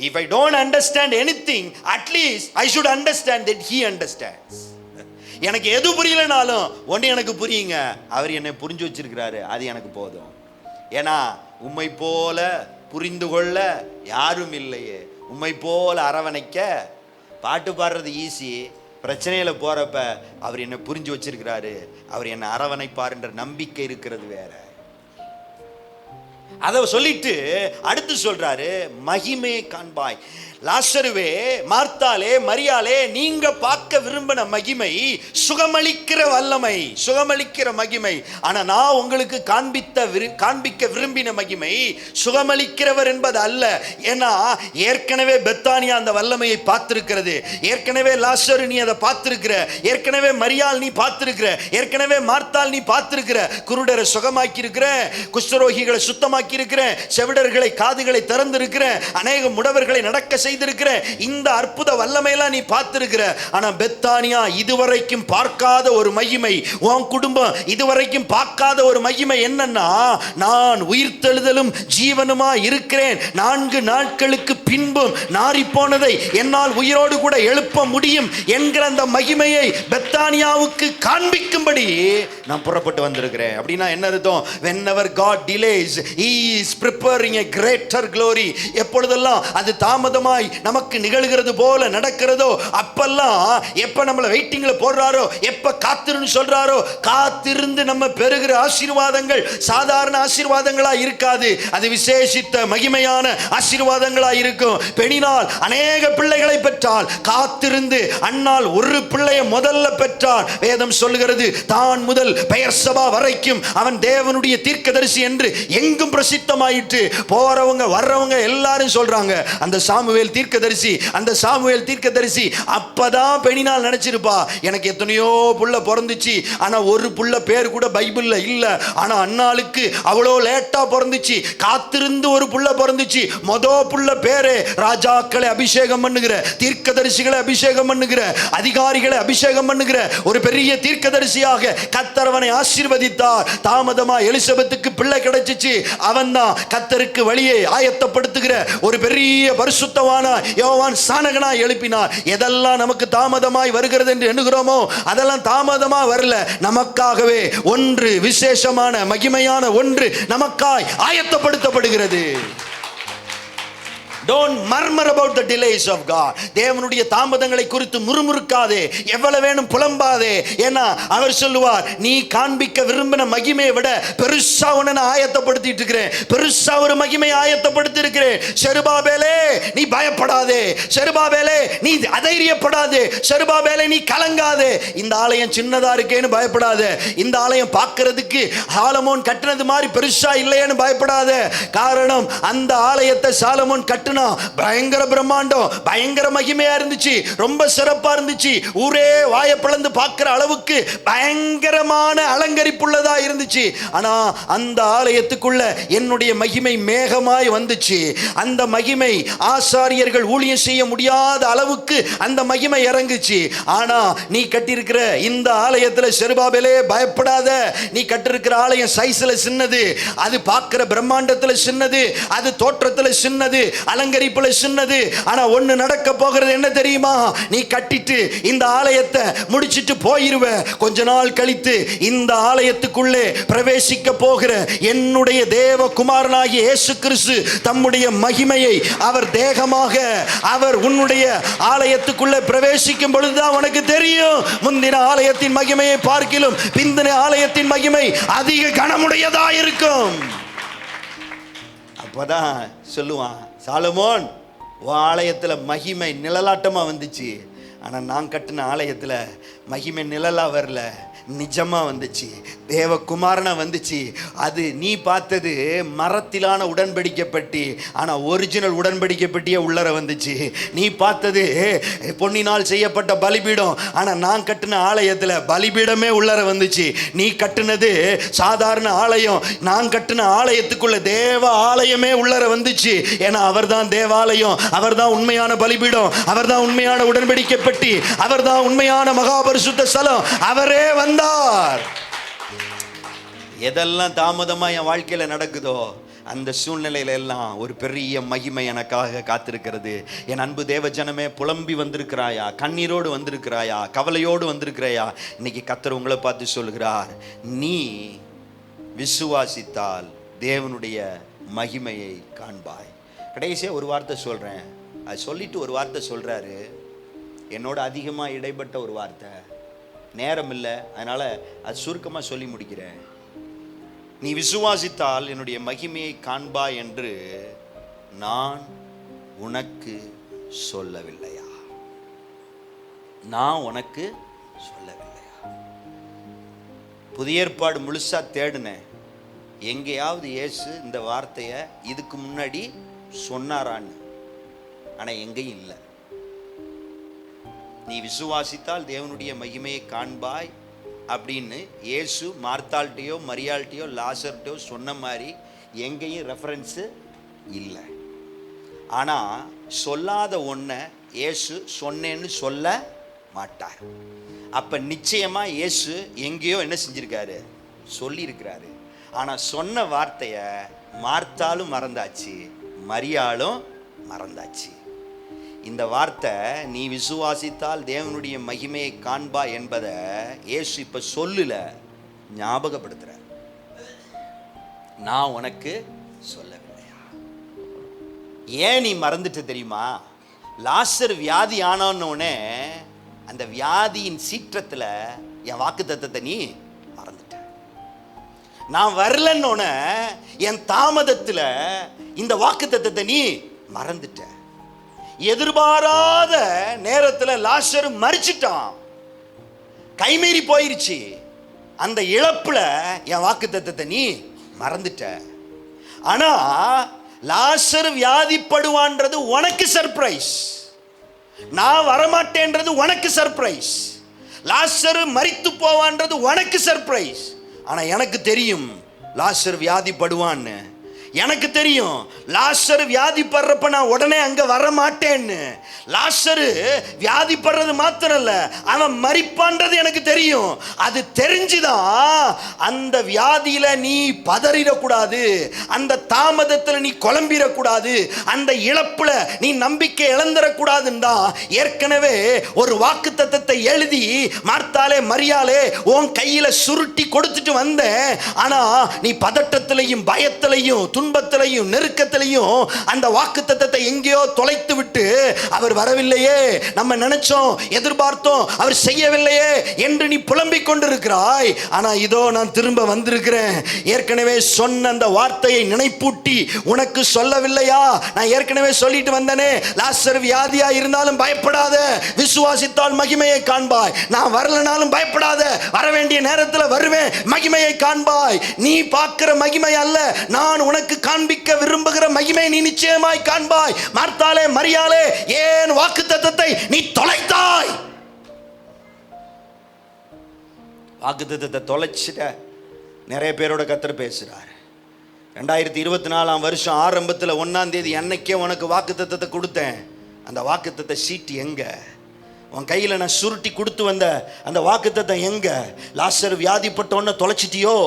If I don't understand anything, at least I should understand that he understands. எனக்கு எது புரியலனாலும் ஒன்று எனக்கு புரியுங்க, அவர் என்னை புரிஞ்சு வச்சிருக்கிறாரு, அது எனக்கு போதும். ஏன்னா உம்மை போல புரிந்து கொள்ள யாரும் இல்லையே, உம்மை போல அரவணைக்க. பாட்டு பாடுறது ஈஸி, பிரச்சனையில போறப்ப அவர் என்னை புரிஞ்சு வச்சிருக்கிறாரு, அவர் என்னை அரவணைப்பார் என்ற நம்பிக்கை இருக்கிறது வேற. அதை சொல்லிட்டு அடுத்து சொல்றாரு, மகிமையை காண்பாய். லாசருவே, மார்த்தாலே, மரியாளே, நீங்க பார்க்க விரும்பின மகிமை சுகமளிக்கிற வல்லமை, சுகமளிக்கிற மகிமை. ஆனா நான் உங்களுக்கு காண்பிக்க விரும்பின மகிமை சுகமளிக்கிறவர் என்பது அல்ல. ஏன்னா ஏற்கனவே பெத்தானியா அந்த வல்லமையை பார்த்திருக்கிறது, ஏற்கனவே லாசரு நீ அதை பார்த்திருக்கிற, ஏற்கனவே மரியாள் நீ பார்த்திருக்கிற, ஏற்கனவே மார்த்தாள் நீ பார்த்திருக்கிற. குருடரை சுகமாக்கி இருக்கிற, குஷ்டரோகிகளை சுத்தமாக்கி குணமாக்கி இருக்கிறேன், செவிடர்களை காதுகளை திறந்திருக்கிறேன், அநேக முடவர்களை நடக்க செய்திருக்கிறேன். இந்த அற்புத வல்லமையெல்லாம் நீ பார்த்திருக்கிற. ஆனா பெத்தானியா இதுவரைக்கும் பார்க்காத ஒரு மகிமை, உன் குடும்பம் இதுவரைக்கும் பார்க்காத ஒரு மகிமை என்னன்னா, நான் உயிர்த்தெழுதலும் ஜீவனுமா இருக்கிறேன், 4 நாட்களுக்கு பின்பும் நாறி போனதை என்னால் உயிரோடு கூட எழுப்ப முடியும் என்கிற அந்த மகிமையை பெத்தானியாவுக்கு காண்பிக்கும்படி நான் புறப்பட்டு வந்திருக்கிறேன். அப்படின்னா என்ன அர்த்தம்? whenever God delays, he is preparing a greater glory. எப்பொழுதெல்லாம் அது தாமதமாய் நமக்கு நிகழ்கிறது போல நடக்கிறதோ, அப்பெல்லாம் எப்ப நம்மளை வெயிட்டிங்ல போடுறாரோ, எப்ப காத்திருந்து சொல்றாரோ, காத்திருந்து நம்ம பெறுகிற ஆசீர்வாதங்கள் சாதாரண ஆசீர்வாதங்களா இருக்காது, அது விசேஷித்த மகிமையான ஆசீர்வாதங்களா இருக்கும். பெணினால் அநேக பிள்ளைகளை பெற்றால், காத்திருந்து அன்னாள் ஒரு பிள்ளையை முதல்ல பெற்றார். வேதம் சொல்லுகிறது, தான் முதல் பெயர்சபா வரைக்கும் அவன் தேவனுடைய தீர்க்கதரிசி என்று எங்கும் பிரசித்தமாயிற்று. போறவங்க வர்றவங்க எல்லாரும் சொல்றாங்க, அந்த சாமுவேல் தீர்க்கதரிசி, அந்த சாமுவேல் தீர்க்கதரிசி. அப்பதான் பெணினால் நினைச்சிருப்பா, எனக்கு எத்தனையோ புள்ள பிறந்துச்சு, ஆனா ஒரு புள்ள பேர் கூட பைபிள்ல இல்ல. ஆனா அன்னாளுக்கு அவ்வளோ லேட்டா பிறந்துச்சு, காத்திருந்து ஒரு புள்ள பிறந்துச்சு. புள்ள பேரு ராஜாக்களை அபிஷேகம் பண்ணுகிற, தீர்க்கதரிசிகளை அபிஷேகம் பண்ணுகிற, அதிகாரிகளை அபிஷேகம் பண்ணுகிற ஒரு பெரிய தீர்க்கதரிசியாக கர்த்தரவனை ஆசீர்வதித்தார். தாமதமா எலிசபெத்துக்கு பிள்ளை கிடைச்சிச்சு. அவன் தான் கர்த்தருக்கு வழியை ஆயத்தப்படுத்துகிற ஒரு பெரிய பரிசுத்தவான யோவான் ஸ்நானகனா எழுப்பினார். எதெல்லாம் நமக்கு தாமதமாய் வருகிறது என்று எண்ணுகிறோமோ, அதெல்லாம் தாமதமா வரல, நமக்காகவே ஒன்று விசேஷமான மகிமையான ஒன்று நமக்காய் ஆயத்தப்படுத்தப்படுகிறது. Don't murmur about the delays of God. தேவனுடைய தாமதங்களை குறித்து முறுமுறுக்காதே, எவ்வளவு வேணும் புலம்பாதே. ஏன்னா அவர் சொல்லுவார், நீ காண்பிக்க விரும்பின மகிமையை விட பெருசா உன்னை நான் ஆயத்தப்படுத்திட்டு இருக்கிறேன், பெருசா ஒரு மகிமையை ஆயத்தப்படுத்தி இருக்கிறேன். செருபாபேலே நீ பயப்படாதே, செருபாபேலே நீ அதைரியப்படாதே, செருபாபேலே நீ கலங்காதே. இந்த ஆலயம் சின்னதா இருக்கேன்னு பயப்படாதே, இந்த ஆலயம் பார்க்கிறதுக்கு சாலமோன் கட்டினது மாதிரி பெருசா இல்லையேன்னு பயப்படாத. காரணம், அந்த ஆலயத்தை சாலமோன் கட்டின பயங்கர பிரம்மாண்டம், பயங்கர மகிமையா இருந்துச்சு, ரொம்ப சிறப்பா இருந்துச்சு, ஊரே வாயை பிளந்து பார்க்கிற அளவுக்கு பயங்கரமான அலங்கரிப்புள்ளதா இருந்துச்சு. ஆனா அந்த ஆலயத்துக்குள்ள என்னுடைய மகிமை மேகமாய் வந்துச்சு. அந்த மகிமை ஆசாரியர்கள் ஊழியம் செய்ய முடியாத அளவுக்கு அந்த மகிமை இறங்குச்சு. ஆனா நீ கட்டியிருக்கிற இந்த ஆலயத்துல செருபாபேலே பயப்படாத, நீ கட்டிருக்கிற ஆலயம் சைஸ்ல சின்னது, அது பார்க்கிற பிரம்மாண்டத்துல சின்னது, அது தோற்றத்துல சின்னது, அலங்கரிப்புல சின்னது. ஆனா ஒண்ணு நடக்க போகிறது என்ன தெரியுமா? நீ கட்டிட்டு இந்த ஆலயத்தை முடிச்சிட்டு போயிருவ, கொஞ்ச நாள் கழித்து இந்த ஆலயத்துக்குள்ளே பிரவேசிக்க போகிற என்னுடைய தேவகுமாரனாகிய இயேசு கிறிஸ்து தம்முடைய மகிமையை அவர் தேகமாக அவர் உன்னுடைய ஆலயத்துக்குள்ளே பிரவேசிக்கும் பொழுதுதான் உனக்கு தெரியும், முந்தின ஆலயத்தின் மகிமையை பார்க்கிலும் பிந்தின ஆலயத்தின் மகிமை அதிக கனமுடையதா இருக்கும். அப்பதான் சொல்லுவான், சாலமோன் உன் ஆலயத்துல மகிமை நிழலாட்டமா வந்துச்சு, ஆனா நான் கட்டின ஆலயத்துல மகிமை நிழலா வரல, நிஜமா வந்துச்சு, தேவகுமாரனா வந்துச்சு. அது நீ பார்த்தது மரத்திலான உடன்படிக்கை பெட்டி, ஆனா ஒரிஜினல் உடன்படிக்கை பெட்டியே உள்ளர வந்துச்சு. நீ பார்த்தது பொன்னினால் செய்யப்பட்ட பலிபீடம், ஆனா நான் கட்டின ஆலயத்துல பலிபீடமே உள்ளர வந்துச்சு. நீ கட்டினது சாதாரண ஆலயம், நான் கட்டின ஆலயத்துக்குள்ள தேவ ஆலயமே உள்ளர வந்துச்சு. ஏன்னா அவர் தான் தேவாலயம், அவர் தான் உண்மையான பலிபீடம், அவர் தான் உண்மையான உடன்படிக்கை பெட்டி, அவர் தான் உண்மையான மகாபரிசுத்த ஸ்தலம், அவரே வந்தார். எதெல்லாம் தாமதமா என் வாழ்க்கையில நடக்குதோ அந்த சூழ்நிலையில எல்லாம் ஒரு பெரிய மகிமை எனக்காக காத்திருக்கிறது. என் அன்பு தேவ ஜனமே, புலம்பி வந்திருக்கிறாயா, கண்ணீரோடு வந்திருக்கிறாயா, கவலையோடு வந்திருக்கிறாயா? இன்னைக்கு கர்த்தர் உங்களை பார்த்து சொல்கிறார், நீ விசுவாசித்தால் தேவனுடைய மகிமையை காண்பாய். கடைசியா ஒரு வார்த்தை சொல்றேன், அது சொல்லிட்டு ஒரு வார்த்தை சொல்றாரு, என்னோட அதிகமா இடைப்பட்ட ஒரு வார்த்தை, நேரம் இல்லை, அதனால அது சுருக்கமா சொல்லி முடிக்கிறேன். நீ விசுவாசித்தால் என்னுடைய மகிமையை காண்பாய் என்று நான் உனக்கு சொல்லவில்லையா? நான் உனக்கு சொல்லவில்லையா? புதிய ஏற்பாடு முழுசா தேடினேன், எங்கேயாவது இயேசு இந்த வார்த்தையை இதுக்கு முன்னாடி சொன்னாரான்னு, ஆனா எங்கேயும் இல்லை. நீ விசுவாசித்தால் தேவனுடைய மகிமையை காண்பாய் அப்படின்னு இயேசு மார்த்தாள்கிட்டையோ மரியாள்கிட்டையோ லாசர்கிட்டையோ சொன்ன மாதிரி எங்கேயும் ரெஃபரன்ஸு இல்லை. ஆனால் சொல்லாத ஒன்றை இயேசு சொன்னேன்னு சொல்ல மாட்டார். அப்போ நிச்சயமாக இயேசு எங்கேயோ என்ன செஞ்சிருக்காரு, சொல்லியிருக்கிறாரு. ஆனால் சொன்ன வார்த்தையை மார்த்தாலும் மறந்தாச்சு, மரியாளும் மறந்தாச்சு. இந்த வார்த்தை நீ விசுவாசித்தால் தேவனுடைய மகிமையை காண்பா என்பதை இயேசு இப்போ சொல்லல, ஞாபகப்படுத்துறார். நான் உனக்கு சொல்லவில்லையா? ஏன் நீ மறந்துட்டு தெரியுமா? லாசர் வியாதி ஆனோன்னே அந்த வியாதியின் சீற்றத்தில் என் வாக்குத்தத்தத்தை நீ மறந்துட்ட. நான் வரலன்னோன்னு என் தாமதத்தில் இந்த வாக்குத்தத்தத்தை நீ மறந்துட்ட. எதிர்பாராத நேரத்தில் லாசர் மரிச்சிட்டான், கைமீறி போயிருச்சு. அந்த இழப்புல என் வாக்குத்தத்தத்தை நீ மறந்துட்ட. ஆனா லாசர் வியாதிப்படுவான்றது உனக்கு சர்ப்ரைஸ், நான் வரமாட்டேன்றது உனக்கு சர்ப்ரைஸ். லாசர் மரித்து போவான்றது உனக்கு சர்ப்ரைஸ். ஆனா எனக்கு தெரியும் லாசர் வியாதிப்படுவான்னு. எனக்கு தெரியும் லாசர் வியாதிப்படுறப்ப நான் உடனே அங்க வர மாட்டேன்னு. லாசர் வியாதிப்படுறது மாத்திரம் இல்ல, அவன் மரிப்பான்றது எனக்கு தெரியும். அது தெரிஞ்சுதான் அந்த வியாதியில நீ பதறிடக்கூடாது, அந்த தாமதத்தில் நீ குழம்பிடக்கூடாது, அந்த இழப்புல நீ நம்பிக்கை இழந்துடக்கூடாதுன்னு தான் ஏற்கனவே ஒரு வாக்குத்தத்தத்தை எழுதி மார்த்தாலே மரியாளே உன் கையில சுருட்டி கொடுத்துட்டு வந்தேன். ஆனா நீ பதட்டத்திலையும் பயத்திலையும் துன்பத்திலையும் நெருக்கத்திலையும் அந்த வாக்குத்தத்தத்தை எங்கேயோ தொலைத்து விட்டு அவர் வரவில்லையே, நம்ம நினைச்சோம் எதிர்பார்த்தோம் அவர் செய்யவில்லையே என்று நீ புலம்பிக் கொண்டிருக்கிறாய். ஆனா இதோ நான் திரும்ப வந்திருக்கிறேன். ஏற்கனவே சொன்ன அந்த வார்த்தையை நினைப்பூட்டி உனக்கு சொல்லவில்லையா? நான் ஏற்கனவே சொல்லிட்டு வந்தனே, லாசர் வியாதியா இருந்தாலும் பயப்படாத, விசுவாசித்தால் மகிமையை காண்பாய். நான் வரலனாலும் பயப்படாத, வர வேண்டிய நேரத்தில் வருவேன், மகிமையை காண்பாய். நீ பார்க்கிற மகிமை அல்ல, நான் உனக்கு காண்பிக்க விரும்புகிற மகிமை நீ நிச்சயமாய் காண்பாய். மார்த்தாலே மரியாளே ஏன் வாக்குத்தத்தத்தை நீ தொலைத்தாய்? வாக்குத்தத்தத்தை தொலைச்சிட்ட. நிறைய பேரோட கர்த்தர் பேசுறார். 2024 வருஷம் ஆரம்பத்தில் 1ஆம் தேதி அன்னைக்கே உனக்கு வாக்குத்தத்தத்தை கொடுத்தேன். அந்த வாக்குத்தத்த சீட்டு எங்க? உன் கையில் நான் சுருட்டி கொடுத்து வந்த அந்த வாக்குத்தத்தை எங்க? லாசர் வியாதிப்பட்டோன்னு தொலைச்சிட்டியோ?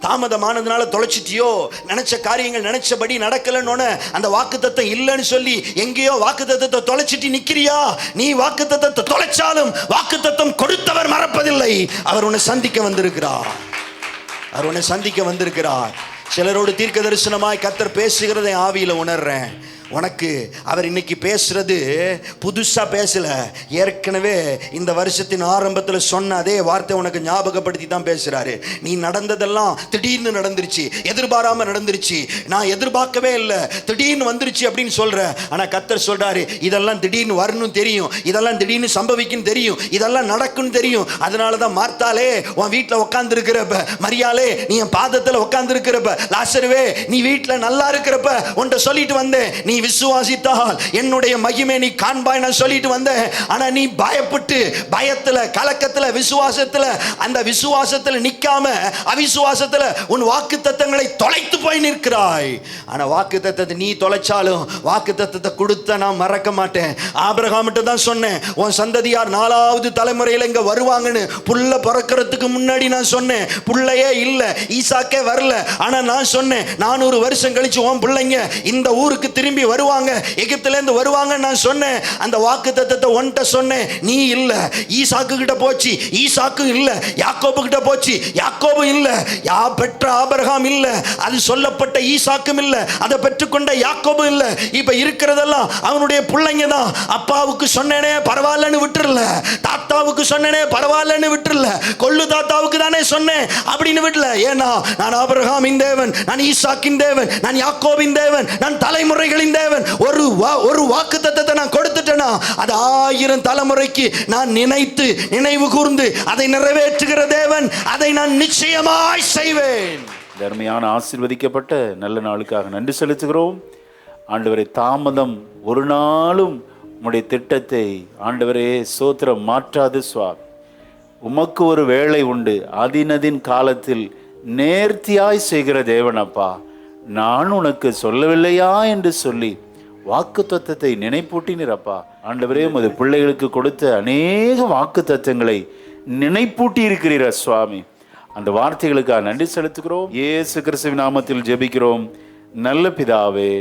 தாமதமானதுனால தொலைச்சிட்டியோ? நினைச்ச காரியங்கள் நினைச்சபடி நடக்கலன்னு அந்த வாக்குத்தத்தம் இல்லைன்னு சொல்லி எங்கேயோ வாக்குத்தத்தத்தை தொலைச்சிட்டு நிக்கிறியா? நீ வாக்குத்தத்தத்தை தொலைச்சாலும் வாக்குத்தத்தம் கொடுத்தவர் மறப்பதில்லை. அவர் உன்னை சந்திக்க வந்திருக்கிறார். அவர் உன்னை சந்திக்க வந்திருக்கிறார். சிலரோடு தீர்க்க தரிசனமாய் கர்த்தர் பேசுகிறதை ஆவியில உணர்றேன். உனக்கு அவர் இன்னைக்கு பேசுறது புதுசா பேசல, ஏற்கனவே இந்த வருஷத்தின் ஆரம்பத்தில் சொன்ன அதே வார்த்தை உனக்கு ஞாபகப்படுத்தி தான் பேசுறாரு. நீ நடந்ததெல்லாம் திடீர்னு நடந்துருச்சு, எதிர்பாராம நடந்துருச்சு, நான் எதிர்பார்க்கவே இல்லை, திடீர்னு வந்துருச்சு அப்படின்னு சொல்ற. ஆனா கர்த்தர் சொல்றாரு, இதெல்லாம் திடீர்னு வரணும் தெரியும், இதெல்லாம் திடீர்னு சம்பவிக்கும் தெரியும், இதெல்லாம் நடக்கும் தெரியும். அதனாலதான் மார்த்தாலே உன் வீட்டில் உட்கார்ந்து இருக்கிறப்ப, மரியாளே நீ என் பாதத்தில் உட்கார்ந்து இருக்கிறப்ப, லாசருவே நீ வீட்டில் நல்லா இருக்கிறப்ப உன்கிட்ட சொல்லிட்டு வந்தேன், நீ விசுவாசித்தால் என்னுடைய மகிமை நீ காண்பாய் நான் சொல்லிட்டு வந்தேன். ஆனா நீ பயப்பட்டு பயத்துல கலக்கத்துல விசுவாசத்துல அந்த விசுவாசத்துல நிக்காம அவிசுவாசத்துல உன் வாக்குத்தத்தங்களை தொலைத்து போய் நிற்கிறாய். ஆனா வாக்குத்தத்தத்தை நீ தொலைச்சாலும் வாக்குத்தத்தத்தை கொடுத்த நான் மறக்க மாட்டேன். ஆபிரகாம்கிட்ட தான் சொன்னேன், உன் சந்ததியார் 4வது தலைமுறையில் இங்க வருவாங்கன்னு. புள்ள பிறக்கிறதுக்கு முன்னாடி நான் சொன்னேன், புள்ளையே இல்லை, ஈசாக்கே வரல. ஆனா நான் சொன்னேன் 400 வருஷம் கழிச்சு உன் பிள்ளைங்க இந்த ஊருக்கு திரும்பி வருவாங்க, எகிப்திலேருந்து வருவாங்க நான் சொன்னேன். அந்த வாக்குத்தத்தத்தை ஒன்ட்ட சொன்னேன், நீ இல்ல. ஈசாக்கு கிட்ட போச்சு, ஈசாக்கு இல்ல. யாக்கோபு கிட்ட போச்சு, யாக்கோபு இல்ல. பெற்ற ஆபிரகாம் இல்ல, அது சொல்லப்பட்ட ஈசாக்கும் இல்ல, அதை பெற்றுக்கொண்ட யாக்கோபு இல்ல. இப்ப இருக்கிறதெல்லாம் அவனுடைய பிள்ளைங்க தான். அப்பாவுக்கு சொன்னேனே பரவாயில்லன்னு விட்டுறல, தாத்தாவுக்கு சொன்னேனே பரவாயில்லன்னு விட்டுறல, கொள்ளு தாத்தாவுக்கு தானே சொன்னேன் அப்படின்னு விடல. ஏன்னா நான் ஆபிரகாமின் தேவன், நான் ஈசாக்கின் தேவன், நான் யாக்கோபின் தேவன், நான் தலைமுறைகளின் தேவன். ஒரு வாக்குத்தத்தத்தை நான் கொடுத்துட்டேனா அது 1000 தலைமுறைக்கு நான் நினைவு கூர்ந்து அதை நிறைவேற்றுகிற தேவன். அதை நான் நிச்சயமாய் செய்வேன். தர்மையான ஆசீர்வதிக்கப்பட்ட நல்ல நாளுக்காக நன்றி செலுத்துகிறோம். ஆண்டவரே, தாமதம் ஒரு நாளும் உம்முடைய திட்டத்தை ஆண்டவரே ஸ்தோத்திரம் மாற்றாது சுவாமி. உமக்கு ஒரு வேளை உண்டு, அதினதின் காலத்தில் நேர்த்தியாய் செய்கிற தேவன் அப்பா. நான் உனக்கு சொல்லவில்லையா என்று சொல்லி வாக்கு தத்தத்தை நினைப்பூட்டினீரப்பா. ஆண்டவரே, உமது பிள்ளைகளுக்கு கொடுத்த அநேக வாக்கு தத்தங்களை நினைப்பூட்டி இருக்கிறீர் சுவாமி. அந்த வார்த்தைகளுக்காக நன்றி செலுத்துகிறோம். இயேசு கிறிஸ்துவின் நாமத்தில் ஜெபிக்கிறோம் நல்ல பிதாவே,